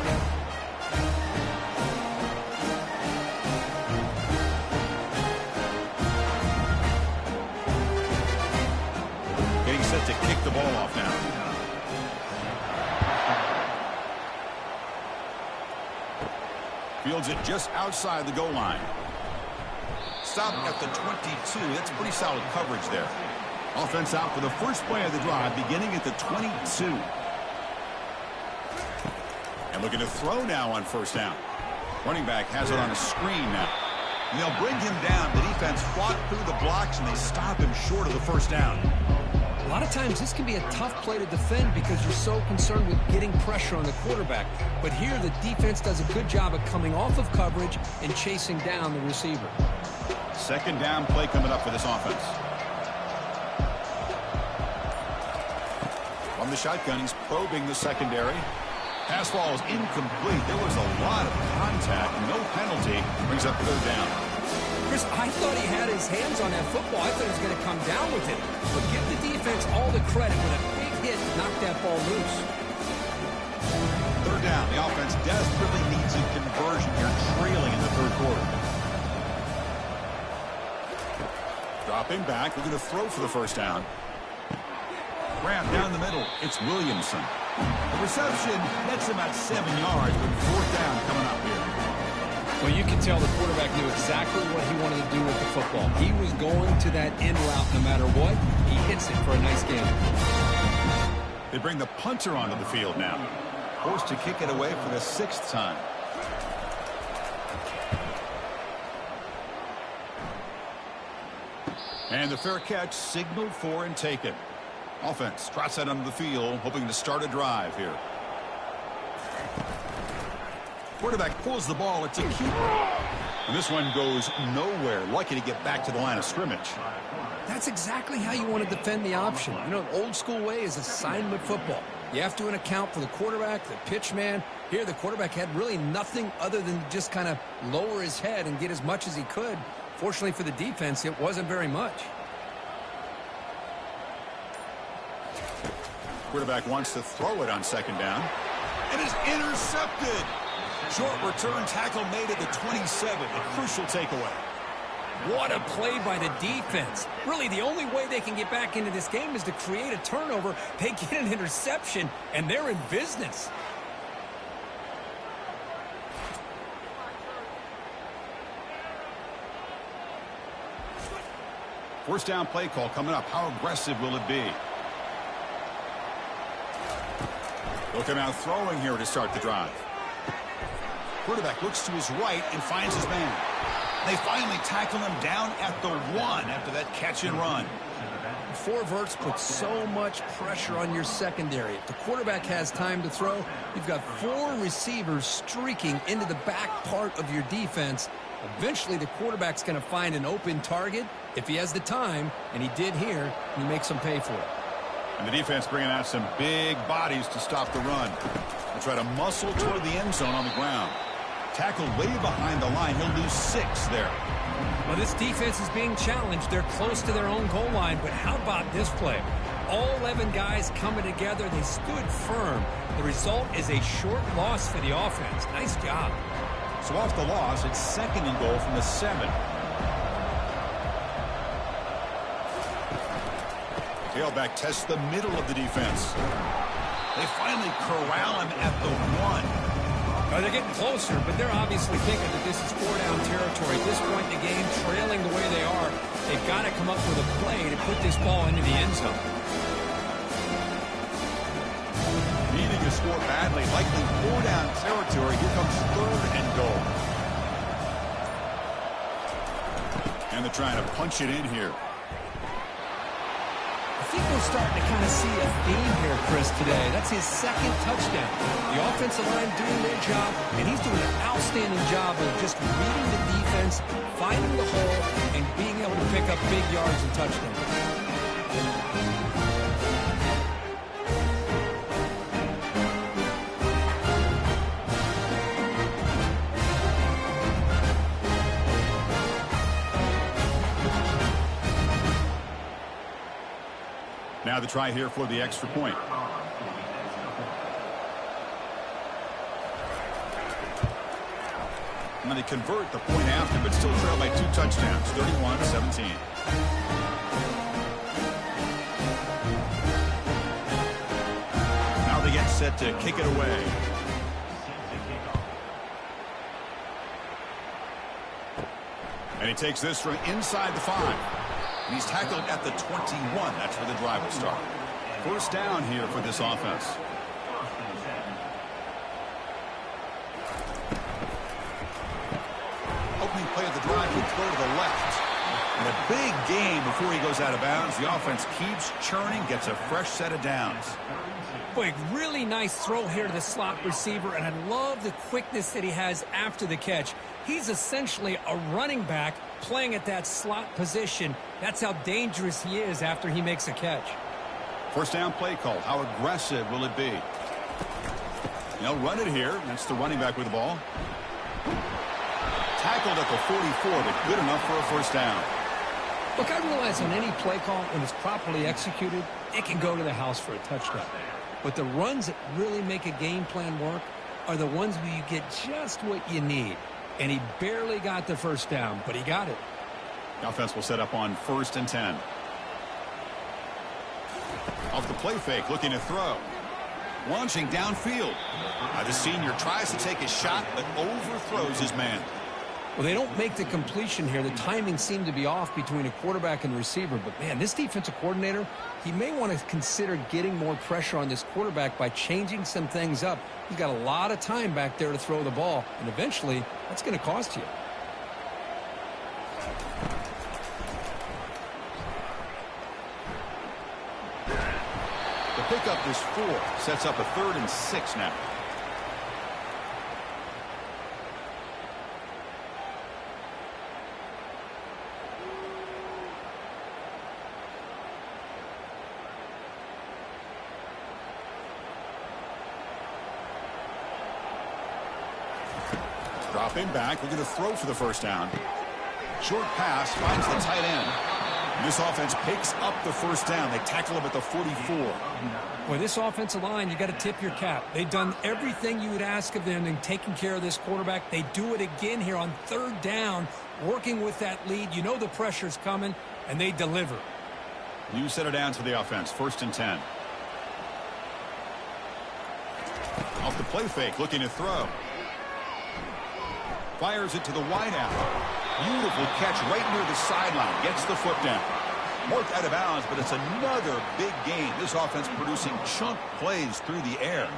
Getting set to kick the ball off now. Fields it just outside the goal line. Stop at the 22. That's pretty solid coverage there. Offense out for the first play of the drive, beginning at the 22. And looking to throw now on first down. Running back has it on a screen now. And they'll bring him down. The defense fought through the blocks, and they stop him short of the first down. A lot of times this can be a tough play to defend because you're so concerned with getting pressure on the quarterback. But here the defense does a good job of coming off of coverage and chasing down the receiver. Second down play coming up for this offense. From the shotgun, he's probing the secondary. Pass ball is incomplete. There was a lot of contact. No penalty. Brings up third down. Chris, I thought he had his hands on that football. I thought he was going to come down with it. But give the defense all the credit with a big hit to knock that ball loose. Third down. The offense desperately needs a conversion here, trailing in the third quarter. Dropping back. We're going to throw for the first down. Grab down the middle. It's Williamson. The reception gets him at 7 yards, but fourth down coming up here. Well, you can tell the quarterback knew exactly what he wanted to do with the football. He was going to that in route no matter what. He hits it for a nice gain. They bring the punter onto the field now. Forced to kick it away for the 6th time. And the fair catch signaled for and taken. Offense trots out onto the field, hoping to start a drive here. Quarterback pulls the ball. It's a keeper. And this one goes nowhere. Lucky to get back to the line of scrimmage. That's exactly how you want to defend the option. You know, the old school way is assignment football. You have to account for the quarterback, the pitch man. Here, the quarterback had really nothing other than just kind of lower his head and get as much as he could. Fortunately for the defense, it wasn't very much. Quarterback wants to throw it on second down. And is intercepted. Short return tackle made at the 27. A crucial takeaway. What a play by the defense. Really, the only way they can get back into this game is to create a turnover. They get an interception, and they're in business. First down play call coming up. How aggressive will it be? Looking out throwing here to start the drive. Quarterback looks to his right and finds his man. They finally tackle him down at the 1 after that catch and run. Four verts put so much pressure on your secondary. If the quarterback has time to throw, you've got 4 receivers streaking into the back part of your defense. Eventually, the quarterback's going to find an open target if he has the time, and he did here, and he makes them pay for it. And the defense bringing out some big bodies to stop the run. They try to muscle toward the end zone on the ground. Tackled way behind the line. He'll lose 6 there. Well, this defense is being challenged. They're close to their own goal line, but how about this play? All 11 guys coming together. They stood firm. The result is a short loss for the offense. Nice job. So off the loss, it's 2nd and goal from the 7. Tailback tests the middle of the defense. They finally corral him at the 1. They're getting closer, but they're obviously thinking that this is 4-down territory. At this point in the game, trailing the way they are, they've got to come up with a play to put this ball into the end zone. Needing to score badly, likely 4-down territory. Here comes 3rd and goal. And they're trying to punch it in here. I think we're starting to kind of see a theme here, Chris, today. That's his 2nd touchdown. The offensive line doing their job, and he's doing an outstanding job of just reading the defense, finding the hole, and being able to pick up big yards and touchdowns. Now the try here for the extra point. And they convert the point after, but still trail by 2 touchdowns, 31-17. Now they get set to kick it away. And he takes this from inside the 5. And he's tackled at the 21. That's where the drive will start. First down here for this offense. Opening play of the drive, he'll throw to the left. And a big gain before he goes out of bounds. The offense keeps churning, gets a fresh set of downs. Boy, really nice throw here to the slot receiver, and I love the quickness that he has after the catch. He's essentially a running back playing at that slot position. That's how dangerous he is after he makes a catch. First down play call. How aggressive will it be? They'll run it here. That's the running back with the ball. Tackled at the 44, but good enough for a first down. Look, I realize on any play call, when it's properly executed, it can go to the house for a touchdown. But the runs that really make a game plan work are the ones where you get just what you need. And he barely got the first down, but he got it. The offense will set up on 1st and 10. Off the play fake, looking to throw. Launching downfield. The senior tries to take a shot, but overthrows his man. Well, they don't make the completion here. The timing seemed to be off between a quarterback and receiver. But, man, this defensive coordinator, he may want to consider getting more pressure on this quarterback by changing some things up. He's got a lot of time back there to throw the ball, and eventually that's going to cost you. The pickup is 4. Sets up a 3rd and 6 now. Dropping back, looking to throw for the first down. Short pass finds the tight end. This offense picks up the first down. They tackle him at the 44. Boy, this offensive line, you got to tip your cap. They've done everything you would ask of them in taking care of this quarterback. They do it again here on third down, working with that lead. You know the pressure's coming, and they deliver. New set of downs for the offense. 1st and 10. Off the play fake, looking to throw. Fires it to the wideout. Beautiful catch right near the sideline. Gets the foot down. Marked out of bounds, but it's another big gain. This offense producing chunk plays through the air.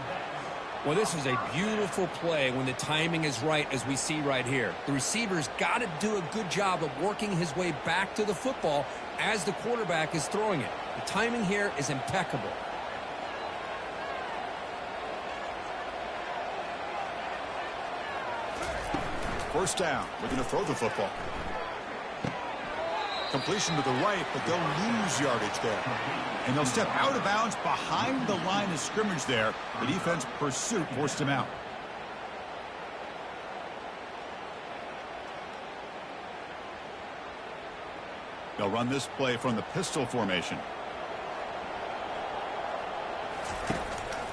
Well, this is a beautiful play when the timing is right, as we see right here. The receiver's got to do a good job of working his way back to the football as the quarterback is throwing it. The timing here is impeccable. First down. Looking to throw the football. Completion to the right, but they'll lose yardage there. And they'll step out of bounds behind the line of scrimmage there. The defense pursuit forced him out. They'll run this play from the pistol formation.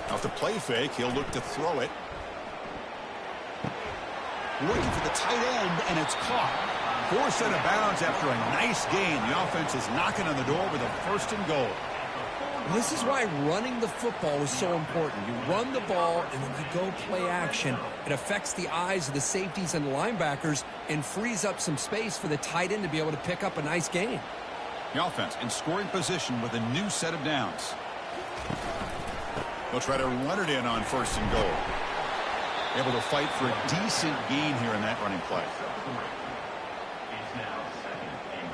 Off the play fake, he'll look to throw it. Looking for the tight end, and it's caught. Forced out of bounds after a nice gain. The offense is knocking on the door with a 1st and goal. This is why running the football is so important. You run the ball, and then you go play action. It affects the eyes of the safeties and the linebackers and frees up some space for the tight end to be able to pick up a nice gain. The offense in scoring position with a new set of downs. They'll try to run it in on 1st and goal. Able to fight for a decent gain here in that running play. It's now 2nd and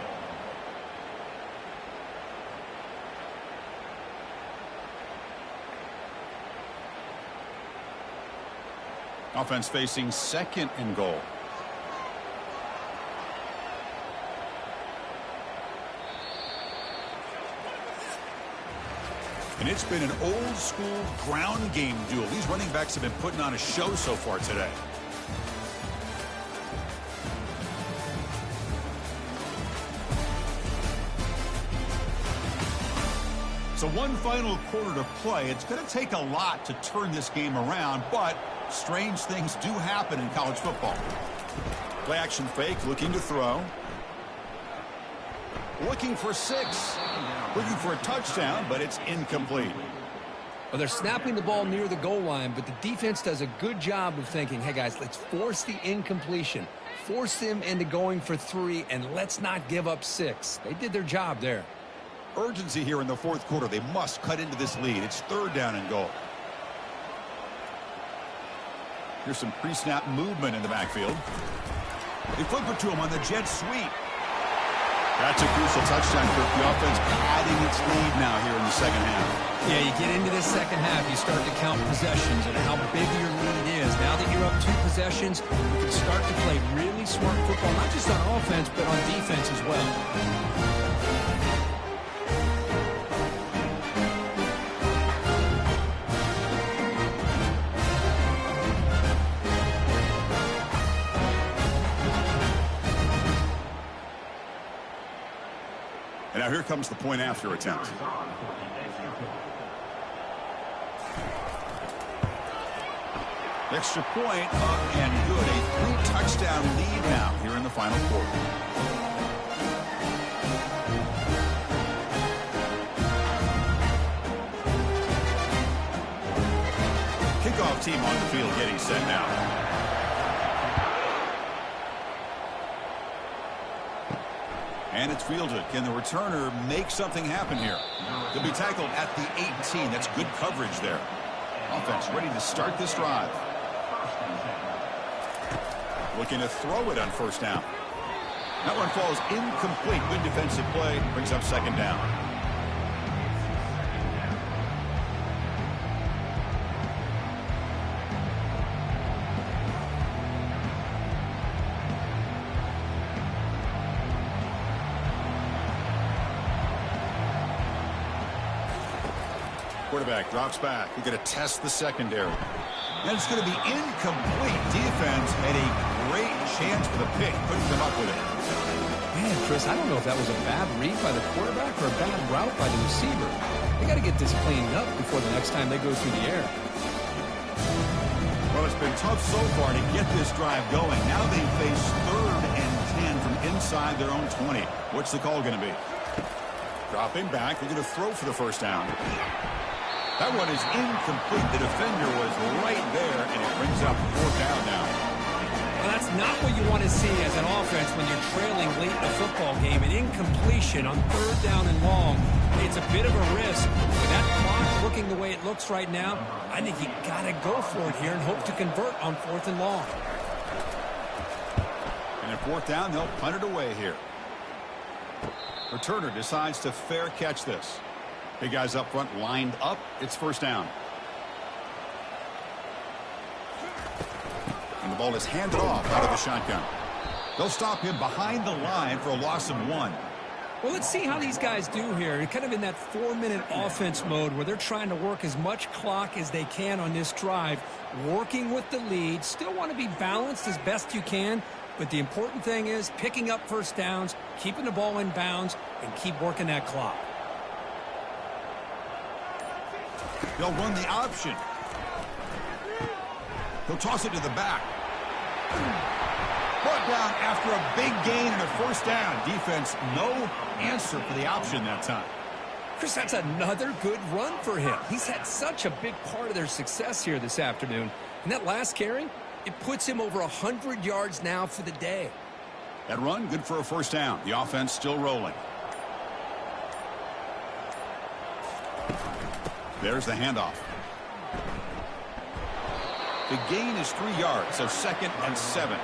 goal. Offense facing 2nd and goal. And it's been an old-school ground game duel. These running backs have been putting on a show so far today. So one final quarter to play. It's going to take a lot to turn this game around, but strange things do happen in college football. Play action fake, looking to throw. Looking for 6. Looking for a touchdown, but it's incomplete. Well, they're snapping the ball near the goal line, but the defense does a good job of thinking, hey, guys, let's force the incompletion. Force them into going for 3, and let's not give up 6. They did their job there. Urgency here in the 4th quarter. They must cut into this lead. It's 3rd down and goal. Here's some pre-snap movement in the backfield. They flip it to him on the jet sweep. That's a crucial touchdown for the offense, padding its lead now here in the 2nd half. Yeah, you get into this 2nd half, you start to count possessions and how big your lead is. Now that you're up 2 possessions, you can start to play really smart football, not just on offense, but on defense as well. And now here comes the point after attempt. Extra point up and good. A 3-touchdown lead now here in the final quarter. Kickoff team on the field getting set now. And it's fielded. Can the returner make something happen here? He'll be tackled at the 18. That's good coverage there. Offense ready to start this drive. Looking to throw it on 1st down. That one falls incomplete. Good defensive play. Brings up 2nd down. Quarterback drops back. We're going to test the secondary. And it's going to be incomplete. Defense had a great chance for the pick. Couldn't come up with it. Man, Chris, I don't know if that was a bad read by the quarterback or a bad route by the receiver. They got to get this cleaned up before the next time they go through the air. Well, it's been tough so far to get this drive going. Now they face 3rd and 10 from inside their own 20. What's the call going to be? Dropping back. They're going to throw for the first down. That one is incomplete. The defender was right there, and it brings up 4th down now. Well, that's not what you want to see as an offense when you're trailing late in a football game. An incompletion on 3rd down and long. It's a bit of a risk. With that clock looking the way it looks right now, I think you got to go for it here and hope to convert on 4th and long. And at 4th down, they'll punt it away here. Returner decides to fair catch this. Big guys up front lined up. It's 1st down. And the ball is handed off out of the shotgun. They'll stop him behind the line for a loss of 1. Well, let's see how these guys do here. They're kind of in that 4-minute offense mode where they're trying to work as much clock as they can on this drive, working with the lead. Still want to be balanced as best you can, but the important thing is picking up 1st downs, keeping the ball in bounds, and keep working that clock. They'll run the option. He'll toss it to the back. Brought down after a big gain and a 1st down. Defense, no answer for the option that time. Chris, that's another good run for him. He's had such a big part of their success here this afternoon. And that last carry, it puts him over 100 yards now for the day. That run, good for a 1st down. The offense still rolling. There's the handoff. The gain is 3 yards, so 2nd and 7.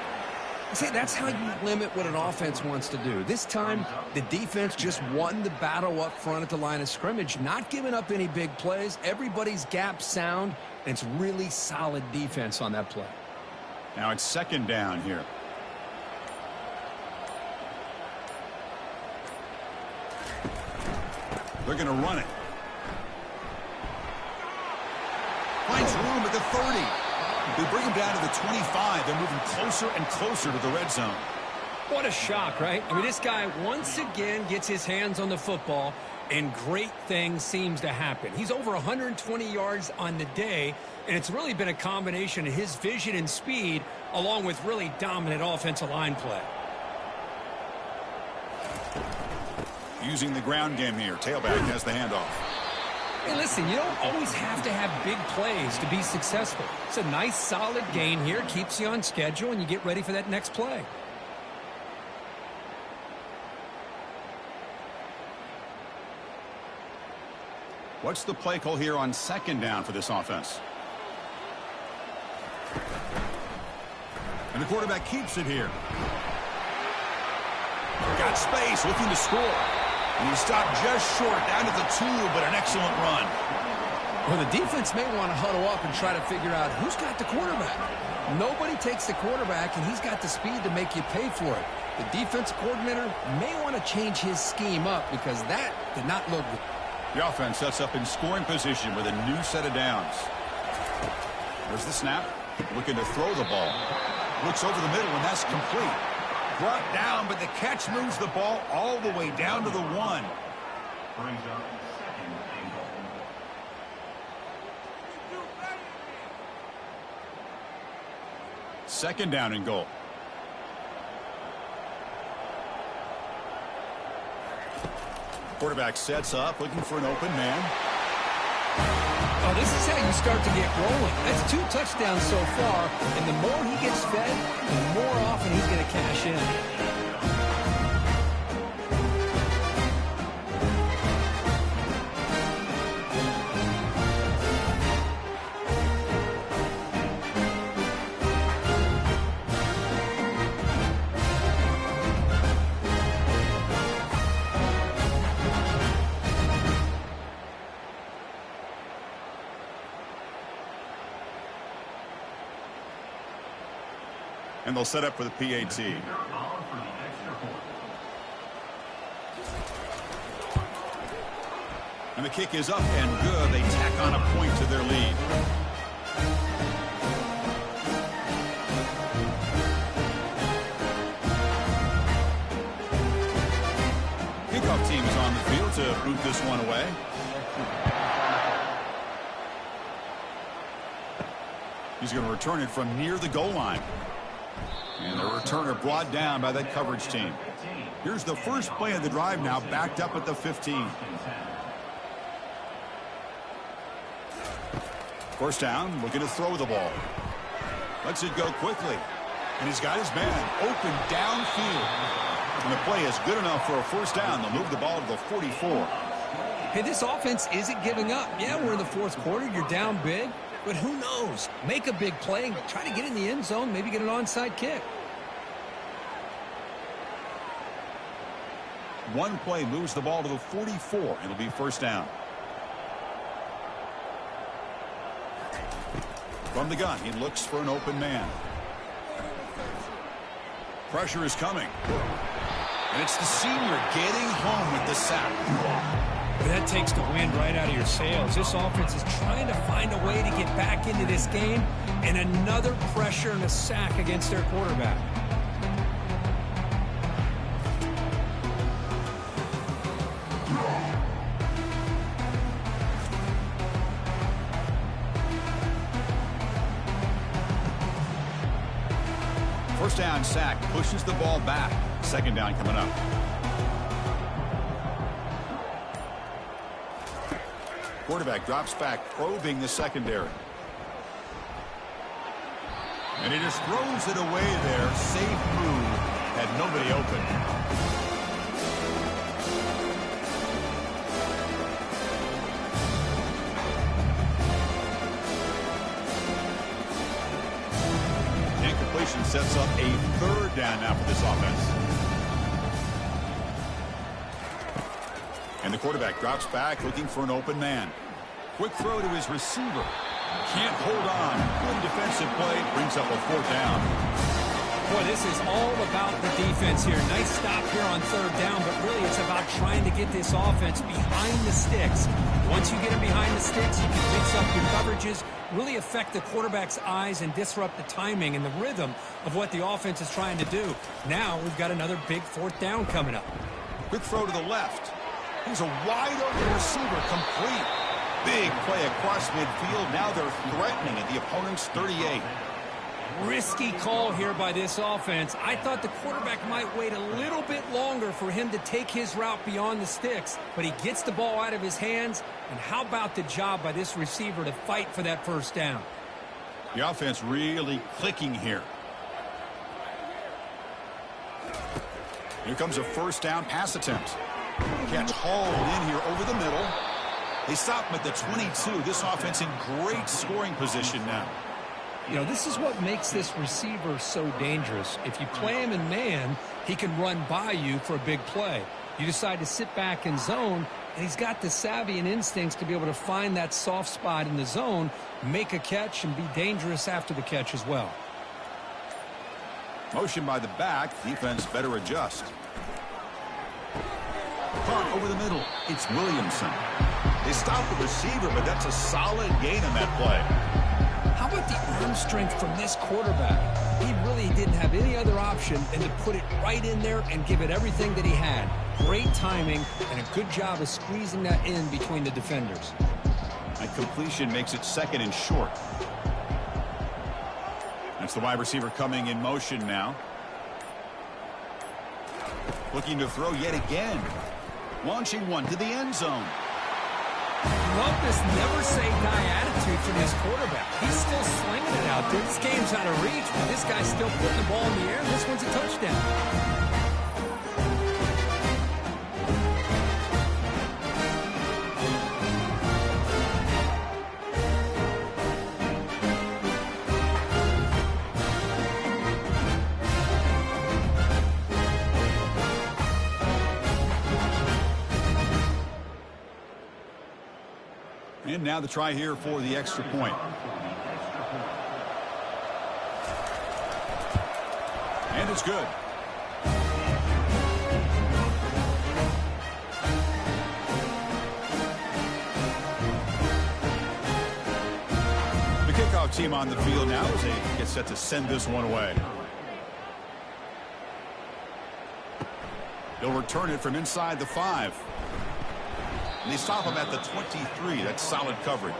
See, that's how you limit what an offense wants to do. This time, the defense just won the battle up front at the line of scrimmage, not giving up any big plays. Everybody's gap sound, and it's really solid defense on that play. Now it's 2nd down here. They're going to run it. Finds room at the 30. They bring him down to the 25. They're moving closer and closer to the red zone. What a shock, right? I mean, this guy once again gets his hands on the football, and great things seems to happen. He's over 120 yards on the day, and it's really been a combination of his vision and speed along with really dominant offensive line play. Using the ground game here. Tailback has the handoff. Hey, listen, you don't always have to have big plays to be successful. It's a nice, solid gain here. Keeps you on schedule, and you get ready for that next play. What's the play call here on 2nd down for this offense? And the quarterback keeps it here. Got space, looking to score. And he stopped just short, down to the 2, but an excellent run. Well, the defense may want to huddle up and try to figure out who's got the quarterback. Nobody takes the quarterback, and he's got the speed to make you pay for it. The defense coordinator may want to change his scheme up because that did not look good. The offense sets up in scoring position with a new set of downs. There's the snap. Looking to throw the ball. Looks over the middle, and that's complete. Brought down, but the catch moves the ball all the way down to the 1. Brings up 2nd and goal. 2nd down and goal. Quarterback sets up, looking for an open man. Oh, this is how you start to get rolling. That's 2 touchdowns so far, and the more he gets fed, the more often he's going to cash in. And they'll set up for the PAT. And the kick is up and good. They tack on a point to their lead. to boot this one away. He's going to return it from near the goal line. And the returner brought down by that coverage team. Here's the first play of the drive now, backed up at the 15. First down, looking to throw the ball. Lets it go quickly. And he's got his man open downfield. And the play is good enough for a first down. They'll move the ball to the 44. Hey, this offense isn't giving up. Yeah, we're in the fourth quarter. You're down big. But who knows? Make a big play. Try to get in the end zone. Maybe get an onside kick. One play moves the ball to the 44. It'll be first down. From the gun, he looks for an open man. Pressure is coming. And it's the senior getting home with the sack. That takes the wind right out of your sails. This offense is trying to find a way to get back into this game, and another pressure and a sack against their quarterback. First down sack pushes the ball back. Second down coming up. Quarterback drops back, probing the secondary. And he just throws it away there. Safe move. Had nobody open. Incompletion sets up a third down now for this offense. And the quarterback drops back looking for an open man. Quick throw to his receiver. Can't hold on. Good defensive play. Brings up a fourth down. Boy, this is all about the defense here. Nice stop here on third down, but really it's about trying to get this offense behind the sticks. Once you get them behind the sticks, you can mix up your coverages, really affect the quarterback's eyes and disrupt the timing and the rhythm of what the offense is trying to do. Now we've got another big fourth down coming up. Quick throw to the left. Here's a wide-open receiver, complete. Big play across midfield. Now they're threatening at the opponent's 38. Risky call here by this offense. I thought the quarterback might wait a little bit longer for him to take his route beyond the sticks, but he gets the ball out of his hands. And how about the job by this receiver to fight for that first down? The offense really clicking here. Here comes a first down pass attempt. Catch hauled in here over the middle. They stop him at the 22. This offense in great scoring position now. You know, this is what makes this receiver so dangerous. If you play him in man, he can run by you for a big play. You decide to sit back in zone, and he's got the savvy and instincts to be able to find that soft spot in the zone, make a catch, and be dangerous after the catch as well. Motion by the back. Defense better adjust. Caught over the middle. It's Williamson. They stop the receiver, but that's a solid gain on that play. How about the arm strength from this quarterback? He really didn't have any other option than to put it right in there and give it everything that he had. Great timing and a good job of squeezing that in between the defenders. And completion makes it second and short. That's the wide receiver coming in motion now. Looking to throw yet again. Launching one to the end zone. Love this never-say-die attitude from this quarterback. He's still slinging it out there. This game's out of reach, but this guy's still putting the ball in the air. This one's a touchdown. And now the try here for the extra point. And it's good. The kickoff team on the field now as they get set to send this one away. They'll return it from inside the 5. And they stop him at the 23. That's solid coverage.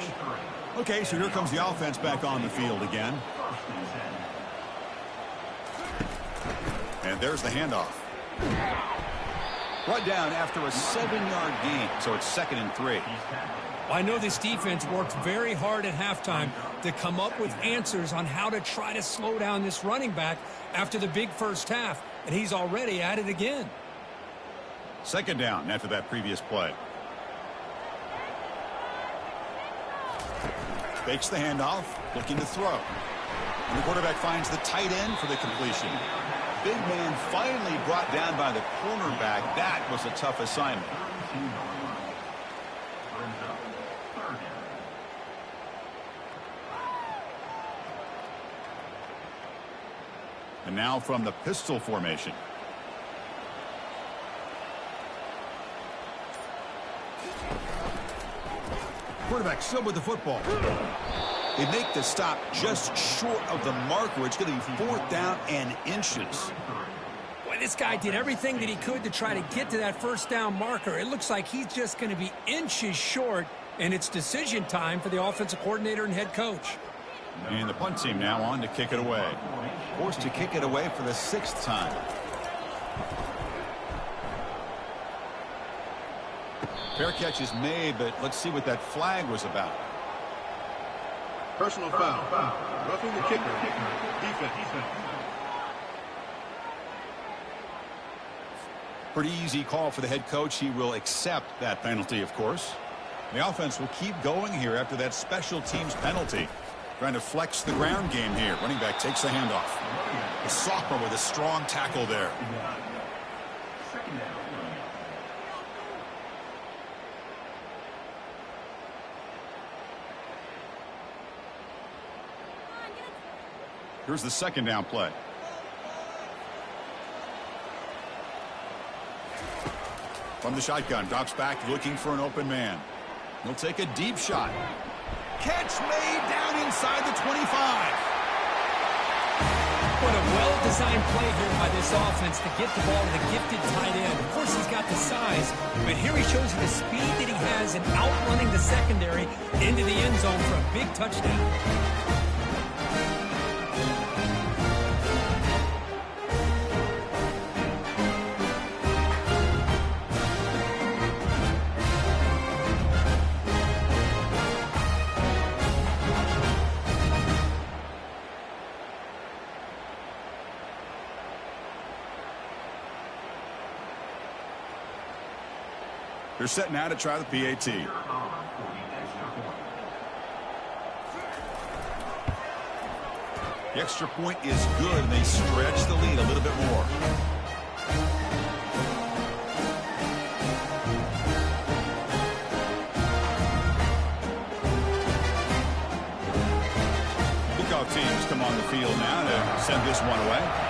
Okay, so here comes the offense back on the field again. And there's the handoff. Brought down after a 7-yard gain, so it's 2nd and 3. I know this defense worked very hard at halftime to come up with answers on how to try to slow down this running back after the big first half, and he's already at it again. 2nd down after that previous play. Fakes the handoff, looking to throw. And the quarterback finds the tight end for the completion. Big man finally brought down by the cornerback. That was a tough assignment. And now from the pistol formation. Quarterback still with the football. They make the stop just short of the marker. It's going to be 4th down and inches. Boy, this guy did everything that he could to try to get to that 1st down marker. It looks like he's just going to be inches short, and it's decision time for the offensive coordinator and head coach. And the punt team now on to kick it away. Forced to kick it away for the 6th time. Fair catch is made, but let's see what that flag was about. Personal foul. Roughing the kicker. Defense. Pretty easy call for the head coach. He will accept that penalty, of course. The offense will keep going here after that special teams penalty. Trying to flex the ground game here. Running back takes the handoff. The sophomore with a strong tackle there. Here's the 2nd down play. From the shotgun, drops back looking for an open man. He'll take a deep shot. Catch made down inside the 25. What a well-designed play here by this offense to get the ball to the gifted tight end. Of course, he's got the size, but here he shows you the speed that he has in outrunning the secondary into the end zone for a big touchdown. They're setting out to try the PAT. The extra point is good, and they stretch the lead a little bit more. Kickoff teams come on the field now to send this one away.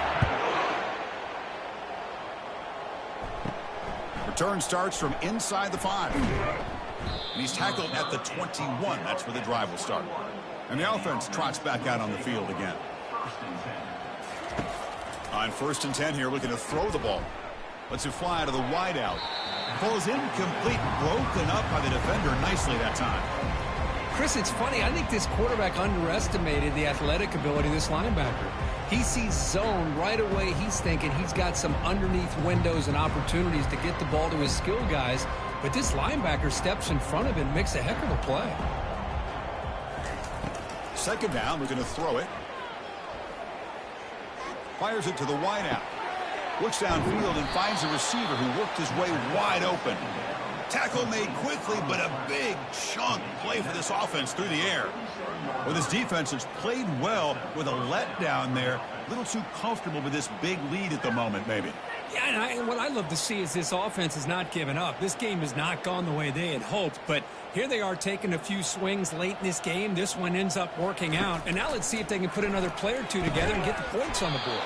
Return starts from inside the 5. And he's tackled at the 21. That's where the drive will start. And the offense trots back out on the field again. On 1st and 10 here, looking to throw the ball. Lets it fly to the wideout. Falls incomplete, broken up by the defender nicely that time. Chris, it's funny. I think this quarterback underestimated the athletic ability of this linebacker. He sees zone right away. He's thinking he's got some underneath windows and opportunities to get the ball to his skill guys. But this linebacker steps in front of him and makes a heck of a play. 2nd down, we're going to throw it. Fires it to the wideout. Looks downfield and finds a receiver who worked his way wide open. Tackle made quickly, but a big chunk play for this offense through the air. Well, this defense has played well with a letdown there. A little too comfortable with this big lead at the moment, maybe. Yeah, and what I love to see is this offense has not given up. This game has not gone the way they had hoped, but here they are taking a few swings late in this game. This one ends up working out, and now let's see if they can put another play or two together and get the points on the board.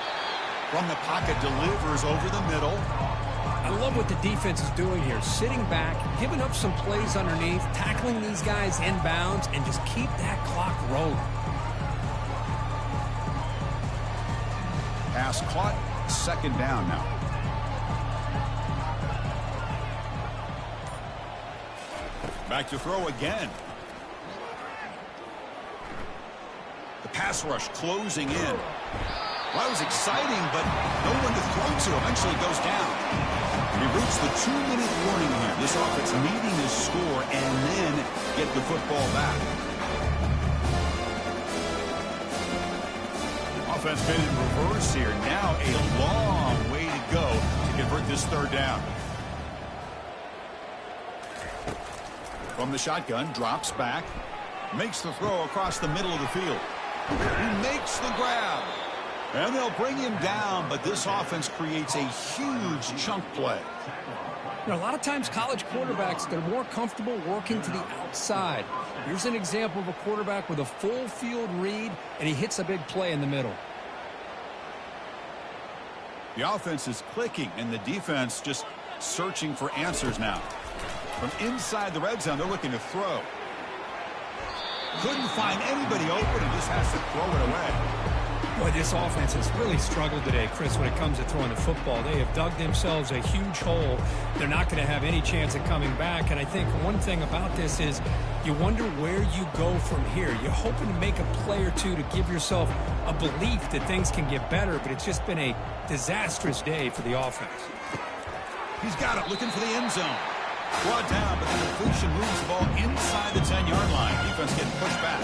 From the pocket, delivers over the middle. I love what the defense is doing here. Sitting back, giving up some plays underneath, tackling these guys inbounds, and just keep that clock rolling. Pass caught. 2nd down now. Back to throw again. The pass rush closing in. Well, that was exciting, but no one to throw to. Eventually goes down. We reach the 2-minute warning here. This offense needing to score and then get the football back. Offense been in reverse here. Now a long way to go to convert this third down. From the shotgun, drops back, makes the throw across the middle of the field. He makes the grab. And they'll bring him down, but this offense creates a huge chunk play. You know, a lot of times college quarterbacks, they're more comfortable working to the outside. Here's an example of a quarterback with a full field read, and he hits a big play in the middle. The offense is clicking, and the defense just searching for answers now. From inside the red zone, they're looking to throw. Couldn't find anybody open and just has to throw it away. Boy, this offense has really struggled today, Chris, when it comes to throwing the football. They have dug themselves a huge hole. They're not going to have any chance of coming back. And I think one thing about this is you wonder where you go from here. You're hoping to make a play or two to give yourself a belief that things can get better, but it's just been a disastrous day for the offense. He's got it, looking for the end zone. Brought down, but the completion moves the ball inside the 10-yard line. Defense getting pushed back.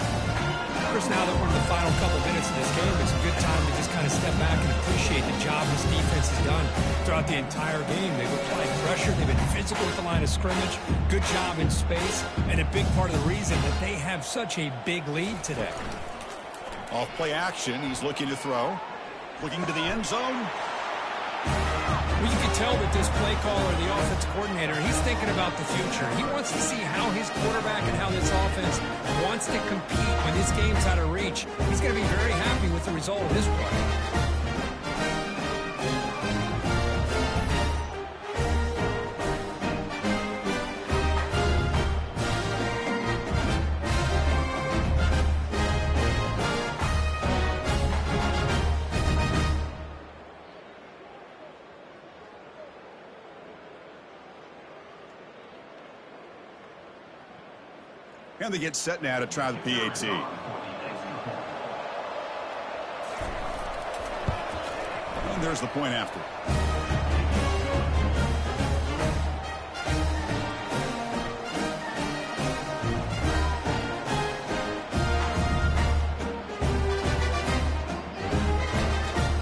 Chris, now that we're in the final couple minutes of this game, it's a good time to just kind of step back and appreciate the job this defense has done throughout the entire game. They've applied pressure. They've been physical at the line of scrimmage. Good job in space. And a big part of the reason that they have such a big lead today. Off play action. He's looking to throw. Looking to the end zone. Well, you can tell that this play caller, the offense coordinator, he's thinking about the future. He wants to see how his quarterback and how this offense wants to compete when this game's out of reach. He's going to be very happy with the result of this play. And they get set now to try the PAT. And there's the point after.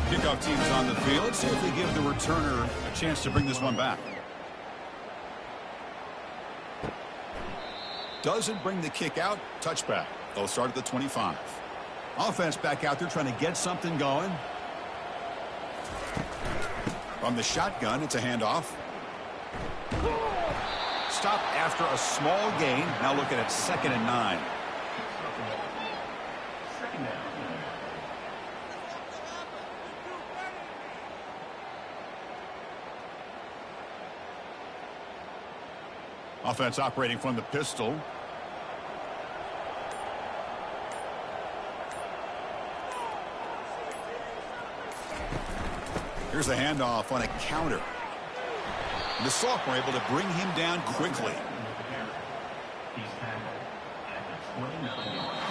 Kickoff team's on the field. Let's see if they give the returner a chance to bring this one back. Doesn't bring the kick out. Touchback. They'll start at the 25. Offense back out there trying to get something going. From the shotgun, it's a handoff. Stop after a small gain. Now looking at 2nd and 9. Offense operating from the pistol. Here's the handoff on a counter. The sophomore able to bring him down quickly. He's tackled at the 29-yard line.